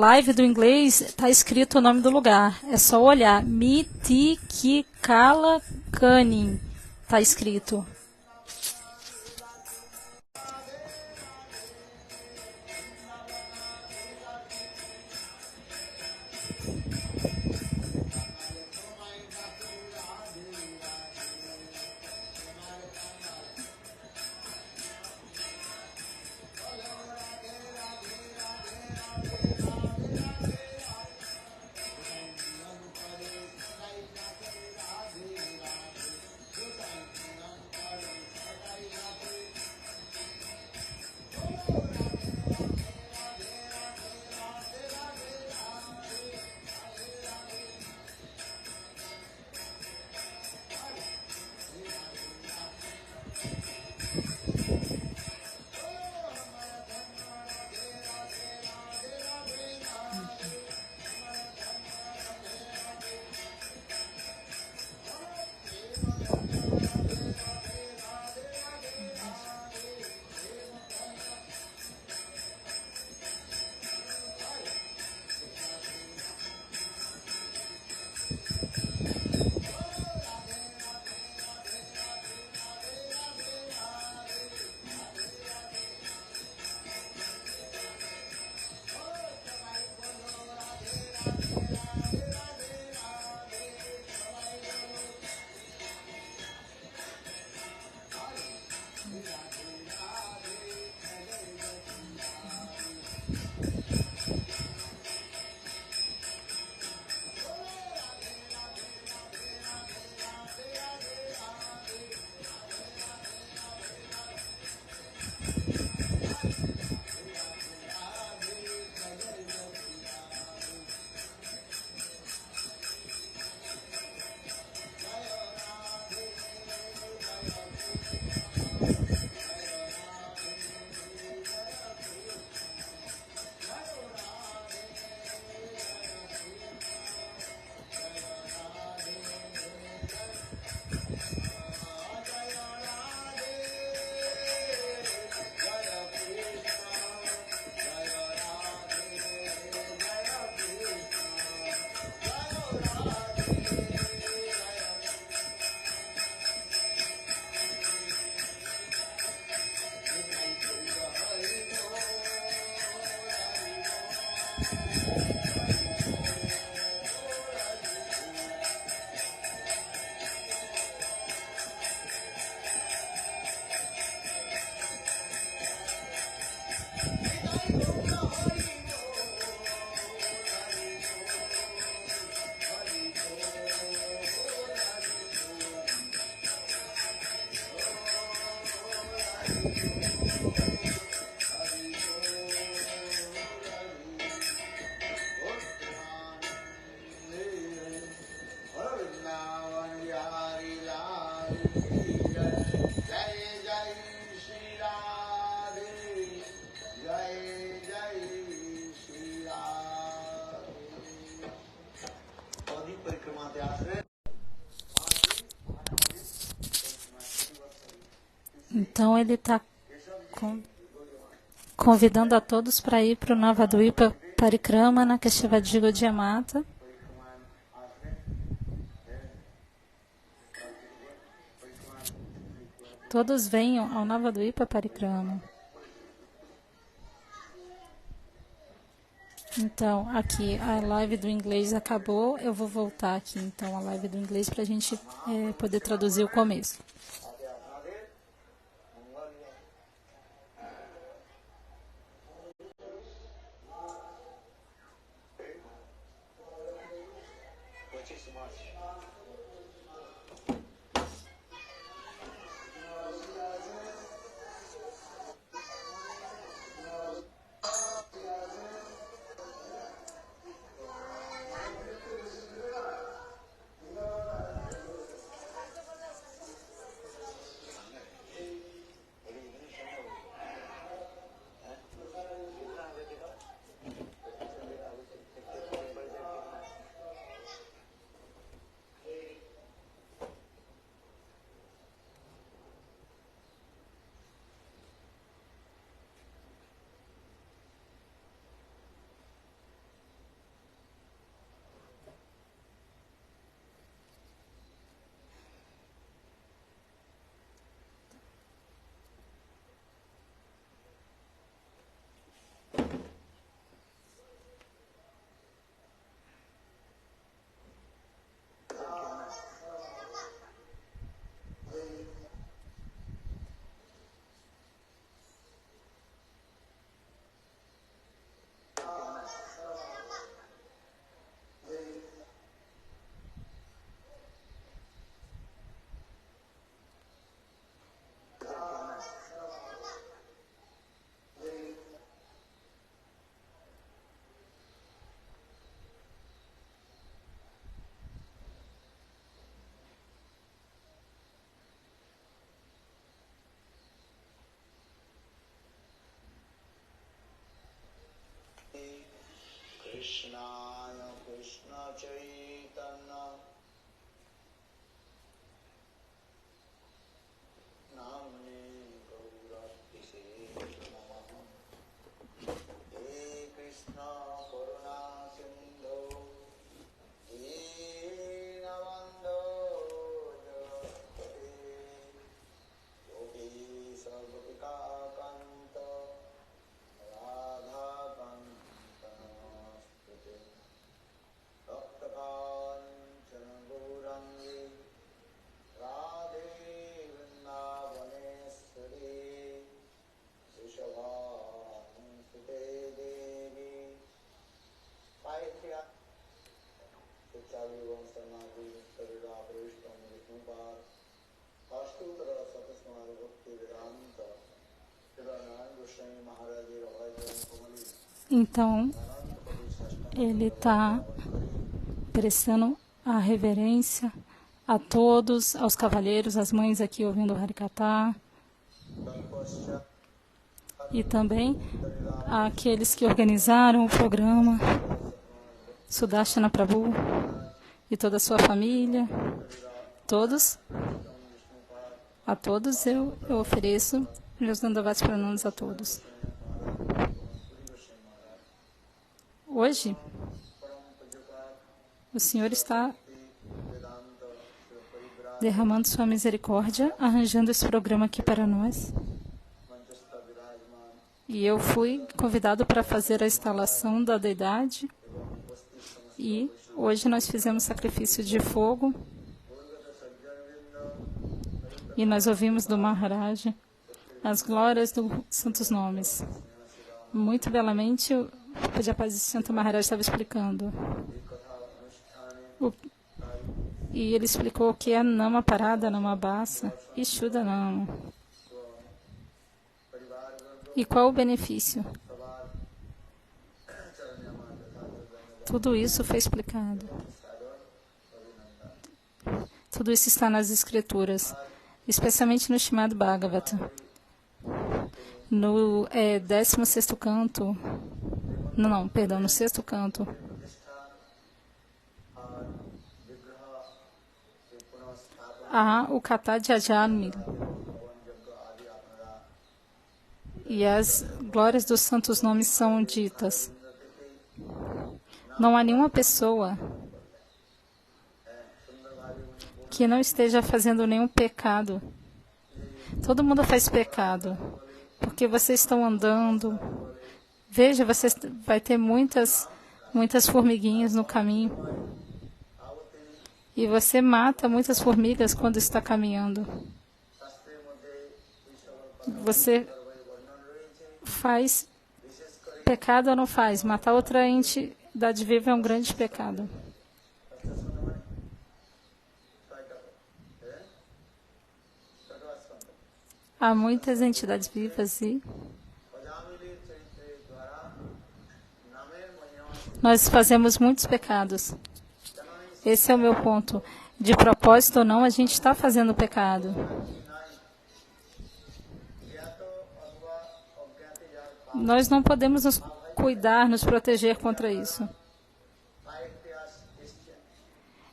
live do inglês está escrito o nome do lugar. É só olhar. Mitiquicalacani está escrito. Então ele está convidando a todos para ir para o Navadvipa Parikramana Keshavaji Gaudiya Mata. Todos venham ao Navadvipa Parikrama. Então, aqui a live do inglês acabou. Eu vou voltar aqui, então, a live do inglês para a gente poder traduzir o começo. Krishnaya Krishna Chaitanya Namne Gauratise Namaha He Krishna Karuna Sindhu Dinabandho Jagate Yogi Sarvapika Kanta Radha Kanta Namaste Bhakta Kanchana Gaurangi Radhe Vrindavaneshwari Vrishabhanusude Devi Paitya Chavi Vamsanaji Sarira Prishtam Vishnupada Ashtutra Satasmar Bhakti Vedanta Siddhananda Goswami Maharaj Ravai Kumali Então, ele está prestando a reverência a todos, aos cavalheiros, às mães aqui ouvindo o Harikatha, e também àqueles que organizaram o programa, Sudarshana Prabhu e toda a sua família, todos, a todos eu ofereço meus Dandavats Pranams a todos. Hoje, o Senhor está derramando sua misericórdia, arranjando esse programa aqui para nós. E eu fui convidado para fazer a instalação da deidade. E hoje nós fizemos sacrifício de fogo. E nós ouvimos do Maharaj as glórias dos santos nomes. Muito belamente, o Pujapadi Santo Maharaj estava explicando. E ele explicou o que é Nama Parada, Nama Basa e Shuddha Nama. E qual o benefício? Tudo isso foi explicado. Tudo isso está nas escrituras, especialmente no Srimad Bhagavata. No 16º canto, no 6º canto, há o Katha de Ajarmi. E as glórias dos santos nomes são ditas. Não há nenhuma pessoa que não esteja fazendo nenhum pecado. Todo mundo faz pecado, porque vocês estão andando. Veja, você vai ter muitas formiguinhas no caminho. E você mata muitas formigas quando está caminhando. Você faz pecado ou não faz? Matar outra entidade viva é um grande pecado. Há muitas entidades vivas e nós fazemos muitos pecados. Esse é o meu ponto. De propósito ou não, a gente está fazendo pecado. Nós não podemos nos cuidar, nos proteger contra isso.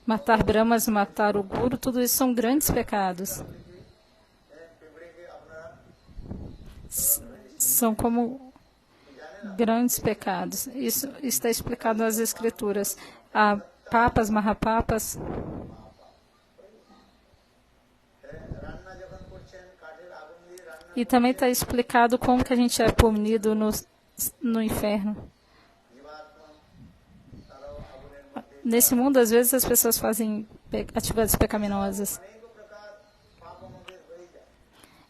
Matar Brahmas, matar o Guru, tudo isso são grandes pecados. São como grandes pecados. Isso está explicado nas Escrituras. Há papas, mahapapas. E também está explicado como que a gente é punido no inferno. Nesse mundo, às vezes, as pessoas fazem atividades pecaminosas.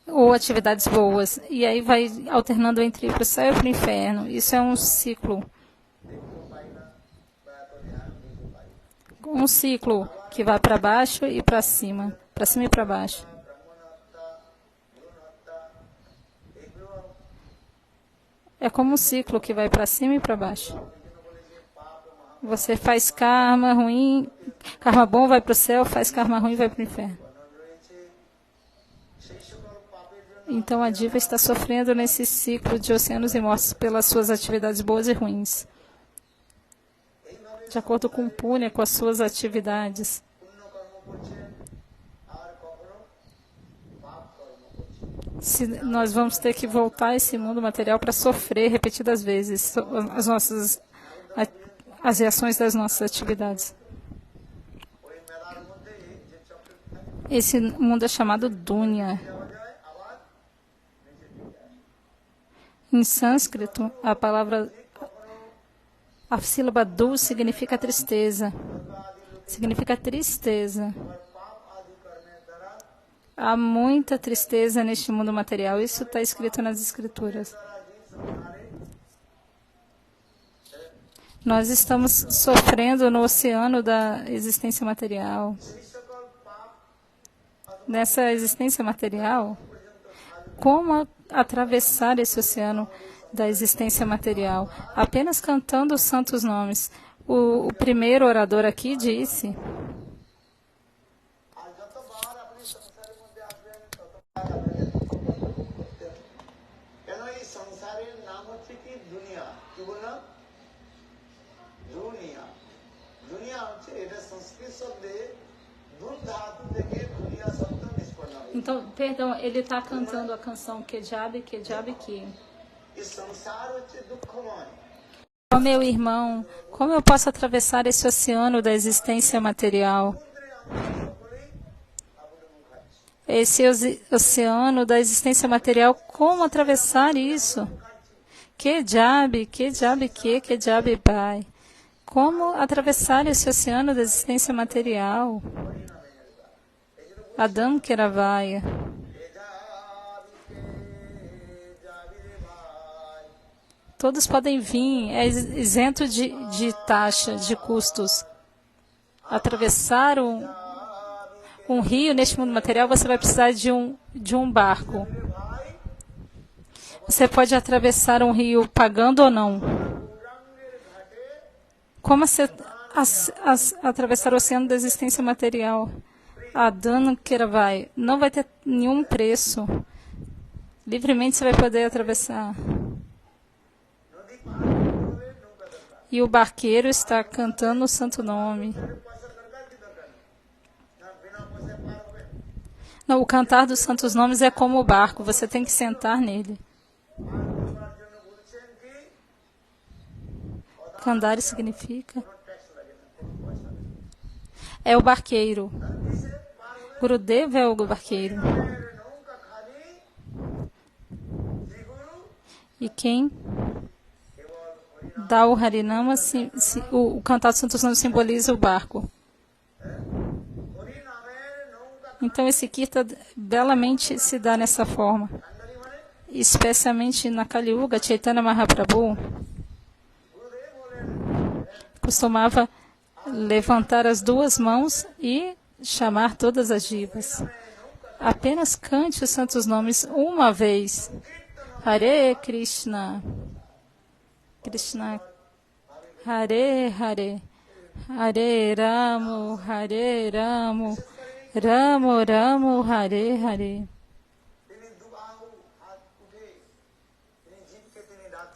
Ou atividades boas. E aí vai alternando entre ir para o céu e para o inferno. Isso é um ciclo. Um ciclo que vai para baixo e para cima e para baixo. É como um ciclo que vai para cima e para baixo. Você faz karma ruim, karma bom vai para o céu, faz karma ruim vai para o inferno. Então a diva está sofrendo nesse ciclo de oceanos e mortos pelas suas atividades boas e ruins. de acordo com Punya, com as suas atividades. পুণ্য কর্ম করছেন আর কখনো পাপ কর্ম করছেন। Se nós vamos ter que voltar a esse mundo material para sofrer repetidas vezes as reações das nossas atividades. ওই মেলার মধ্যে যে চকলেট থাকে Esse mundo é chamado Dunya. যাওয়া যায় আবার নিচে দিকে আসে। Em sânscrito, a sílaba du significa tristeza. Significa tristeza. পাপ আদি কর্মের দ্বারা Há muita tristeza neste mundo material. Isso está escrito nas escrituras. Nós estamos sofrendo no oceano da existência material. সেই সকল পাপ Nessa existência material, como atravessar esse oceano da existência material? Apenas cantando os santos nomes. O primeiro orador aqui disse: আর যতবার আপনি সংসারের মধ্যে আসবেন ততবার আপনাকে দুঃখ ভোগ করতে হবে। কেন এই সংসারের নাম হচ্ছে কি দুনিয়া। কি বললাম? দুনিয়া। দুনিয়া হচ্ছে এটা সংস্কৃত শব্দে দুন ধাতু থেকে দুনিয়া শব্দ নিষ্পন্ন হয়। Então, perdão, ele está cantando a canção Kejabi, Kejabi, Ki. এই সংসার হচ্ছে দুঃখময়। Ó meu irmão, como eu posso atravessar esse oceano da existência material? Esse oceano da existência material, como atravessar isso? Que diabo, pai. Como atravessar esse oceano da existência material? Adam Keravaya. Todos podem vir, é isento de taxa, de custos. Atravessar um rio neste mundo material, você vai precisar de um barco. Você pode atravessar um rio pagando ou não. Como atravessar o oceano da existência material? Adana Keravai. Não vai ter nenhum preço. Livremente você vai poder atravessar. E o barqueiro está cantando o santo nome. Não, o cantar dos santos nomes é como o barco, você tem que sentar nele. Kandari significa é o barqueiro. Gurudeva é o barqueiro. E quem dá o Harinama, o cantar dos santos nomes simboliza o barco. Então esse Kirtan belamente se dá nessa forma. Especialmente na Kali Yuga, Chaitanya Mahaprabhu costumava levantar as duas mãos e chamar todas as divas. Apenas cante os santos nomes uma vez. Hare Krishna, Krishna, Hare Hare, Hare Ramo, Hare Ramo, Ramo Ramo, Hare Hare.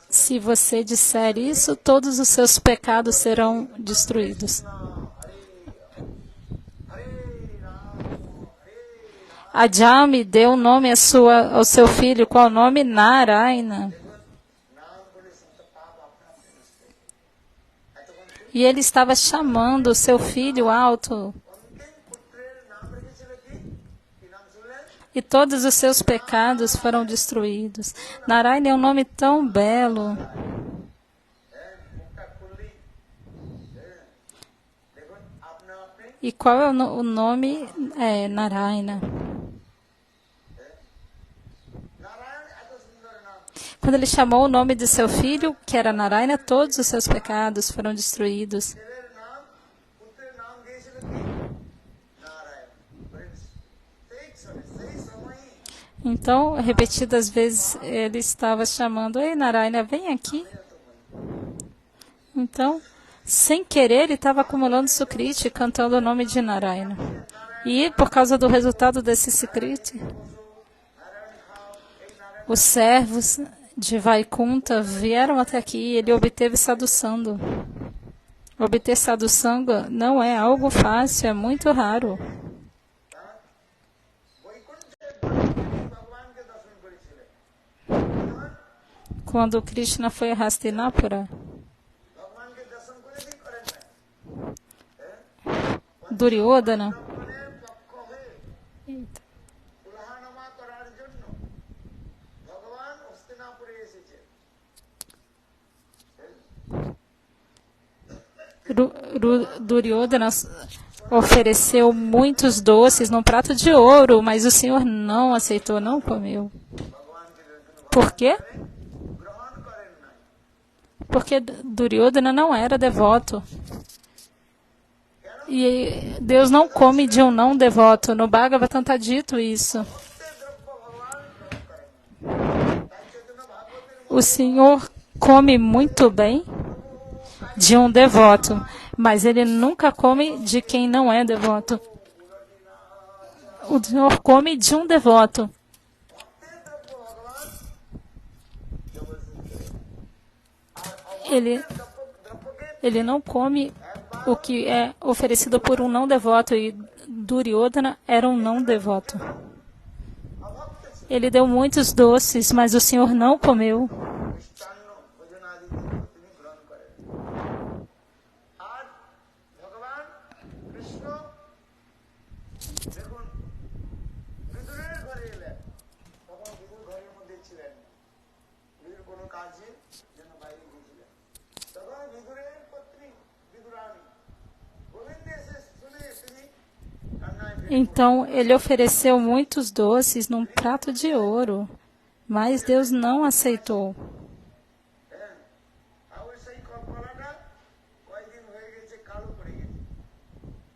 Se você disser isso, todos os seus pecados serão destruídos. A Jami deu o nome ao seu filho, qual o nome? Narayana. E ele estava chamando o seu filho alto. E todos os seus pecados foram destruídos. Narayana é um nome tão belo. E qual é o nome? É Narayana. Quando ele chamou o nome de seu filho, que era Narayana, todos os seus pecados foram destruídos. Então, repetidas vezes, ele estava chamando: Ei, Narayana, vem aqui. Então, sem querer, ele estava acumulando Sukriti, cantando o nome de Narayana. E, por causa do resultado desse Sukriti, os servos de Vaikunta vieram até aqui e ele obteve sadhusando. Obter sadhusanga não é algo fácil, é muito raro. বৈকুণ্ঠে ভগবানকে দর্শন করেছিলেন। Quando Krishna foi a Hastinapura, ভগবানকে দর্শন করেন না। Duryodhana ব্রাহ্মণের পক্ষ হয়ে উলাহনামা করার জন্য ভগবান হস্তিনাপুরে এসেছেন। Duryodhana ofereceu muitos doces num prato de ouro, mas o Senhor não aceitou, não comeu. Por quê? গ্রহণ করেন না। Porque Duryodhana não era devoto. E Deus não come de um não devoto. No Bhagavatam está dito isso. দ্রব্য ভগবান গ্রহণ করেন না। তাই চৈতন্য ভাগবতের O Senhor come muito bem de um devoto, mas Ele nunca come de quem não é devoto. O Senhor come de um devoto. দ্রব্য ভগবান Ele não come o que é oferecido por um não devoto, e Duryodhana era um não devoto. Ele deu muitos doces, mas o Senhor não comeu. মিষ্টান্ন ভোজনাদি তিনি গ্রহণ করেন। আর ভগবান কৃষ্ণ দেখুন বিদুরের ঘরে এলেন, তখন বিদুর ঘরের মধ্যে ছিলেন, বিদুর কোনো কাজে জন্য বাইরে গিয়েছিলেন। তখন বিদুরের পত্নী বিদুরানী গোবিন্দ এসে শুনে তিনি কান্নায় ভেঙে Então ele ofereceu muitos doces num prato de ouro, mas Deus não aceitou. আর সেই কলাটা কয়েকদিন হয়ে গেছে, কালো পড়ে গেছে।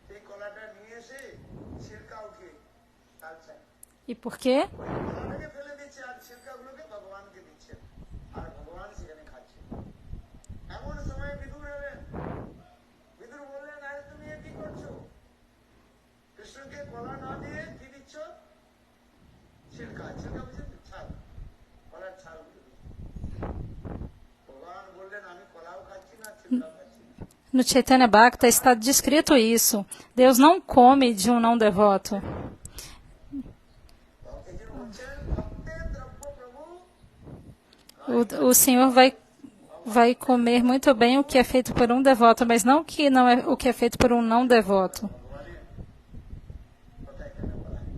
সেই কলাটা নিয়ে এসে ছিলকা উঠিয়ে তালছেন, E por quê? কলাটাকে ফেলে দিচ্ছে আর ছিলকাগুলোকে ভগবানকে দিচ্ছেন, আর ভগবান সেখানে খাচ্ছেন। এমন সময় বিদুর এলেন, বিদুর বললেন, আরে তুমি এ কি করছো? কৃষ্ণকে কলা না দিয়ে কি দিচ্ছ? ছিলকা। ছিলকা বুঝছেন? ছাল, কলার ছাল। ভগবান বললেন, আমি কলাও খাচ্ছি না, ছিলকাও খাচ্ছি না। No Chaitanya Bhakta está descrito isso. Deus não come de um não devoto. এই যে বলছেন, ভক্তের দ্রব্য প্রভু O Senhor vai comer muito bem o que é feito por um devoto, mas não é o que é feito por um não devoto. কথা এখানে বলা হয়।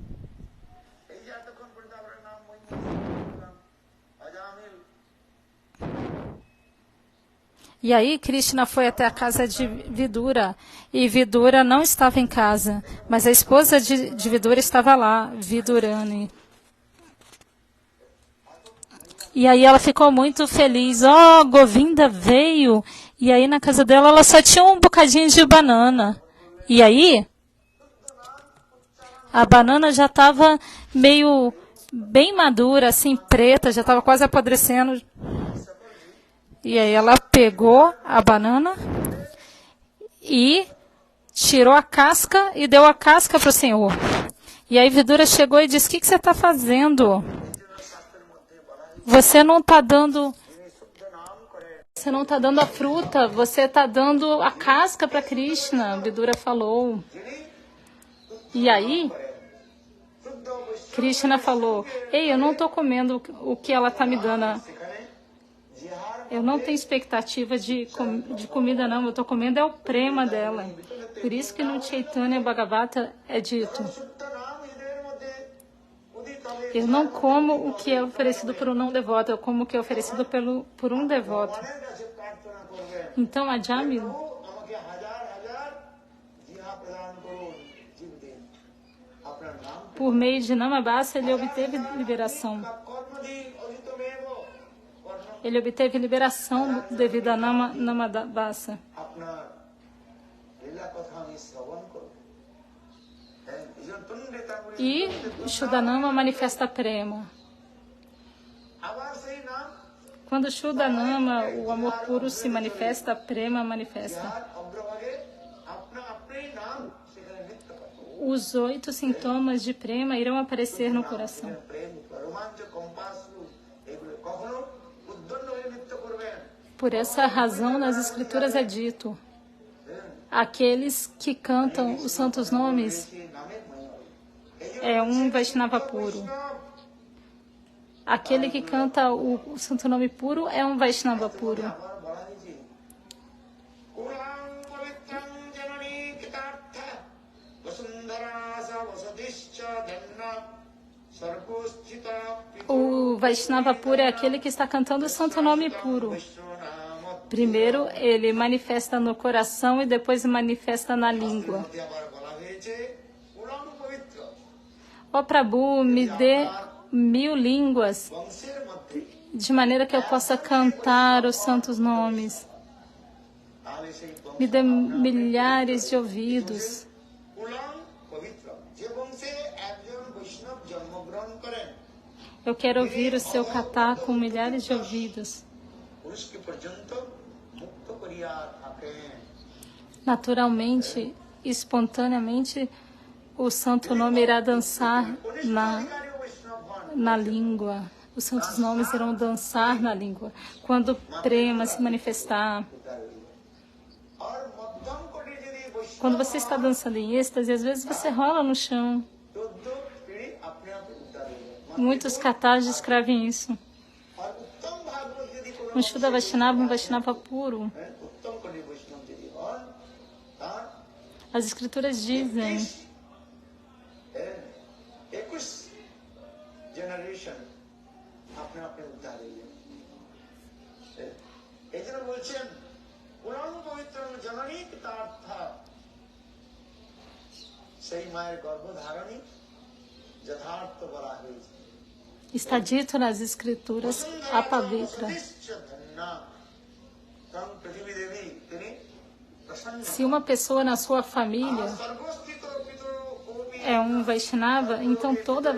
এই যে এতক্ষণ পর্যন্ত আমরা নাম বললাম, Ajamil, E aí Krishna foi até a casa de Vidura, e Vidura não estava em casa, mas a esposa de Vidura estava lá, Vidurani. E aí ela ficou muito feliz. Oh, Govinda veio. E aí na casa dela ela só tinha um bocadinho de banana. E aí a banana já estava meio bem madura, assim, preta, já estava quase apodrecendo. E aí ela pegou a banana e tirou a casca e deu a casca para o Senhor. E aí Vidura chegou e disse: o que você está fazendo? Você não está dando a fruta, você está dando a casca para Krishna, Vidura falou. E aí Krishna falou: ei, eu não estou comendo o que ela está me dando. Eu não tenho expectativa de comida, não. Eu estou comendo é o prema dela. Por isso que no Chaitanya Bhagavata é dito: শুদ্ধ নাম হৃদয়ের মধ্যে উদিত হবে। eu não como o que é oferecido por um não devoto, eu como o que é oferecido por um devoto. ভগবানের কাছে প্রার্থনা করবেন, Então a Jamil, আমাকে হাজার হাজার জিহা প্রদান করুন, জীব দিন। আপনার নাম por meio de Namabasa, ele obteve liberação. কর্মদিন অজিতমেব, কর্ম Ele obteve liberação devido a Namabasa. আপনার লীলা কথা আমি শ্রবণ করব। এই জন্য তুণ্ডে তারপরে E Shuddhanama manifesta prema. আবার সেই নাম Quando Shuddhanama, o amor puro se manifesta, prema manifesta. যার অগ্রভাগে আপনা আপনি নাম সেখানে নৃত্য করে। Os 8 sintomas de prema irão aparecer no coração. প্রেম, রোমাঞ্চ, কম্পাস, এগুলো কখনো উদ্দণ্ড হয়ে নৃত্য করবেন। Por essa razão, nas escrituras é dito: aqueles que cantam os santos nomes é um Vaishnava puro. Aquele que canta o santo nome puro é um Vaishnava puro. O Vaishnava puro é aquele que está cantando o santo nome puro. Primeiro ele manifesta no coração e depois manifesta na língua. Ó Prabhu, me dê 1000 línguas, de maneira que eu possa cantar os santos nomes. Me dê milhares de ouvidos. Eu quero ouvir o seu katha com milhares de ouvidos. Naturalmente, espontaneamente, o santo nome irá dançar na língua. Os santos nomes irão dançar na língua. Quando prema se manifestar. Quando você está dançando em êxtase, às vezes você rola no chão. Muitos kathas descrevem isso. Um Shuddha Vaishnava, um Vaishnava puro. As escrituras dizem está dito nas escrituras apavitra. Se uma pessoa na sua família é um Vaishnava, então toda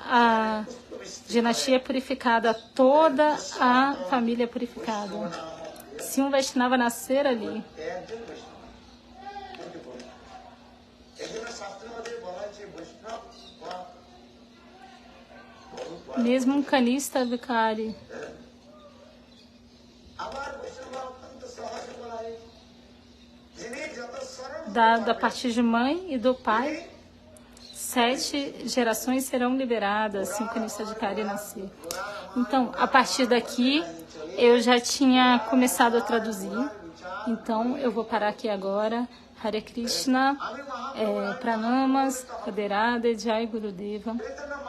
a dinastia é purificada, toda a família é purificada. Se um Vaishnava nascer ali, mesmo um canista vicari, da parte de mãe e do pai, 7 gerações serão liberadas se um canista vicari nascer. Então, a partir daqui, eu já tinha começado a traduzir. Então, eu vou parar aqui agora. Hare Krishna, Pranamas, Radhe Radhe, Jai Gurudeva.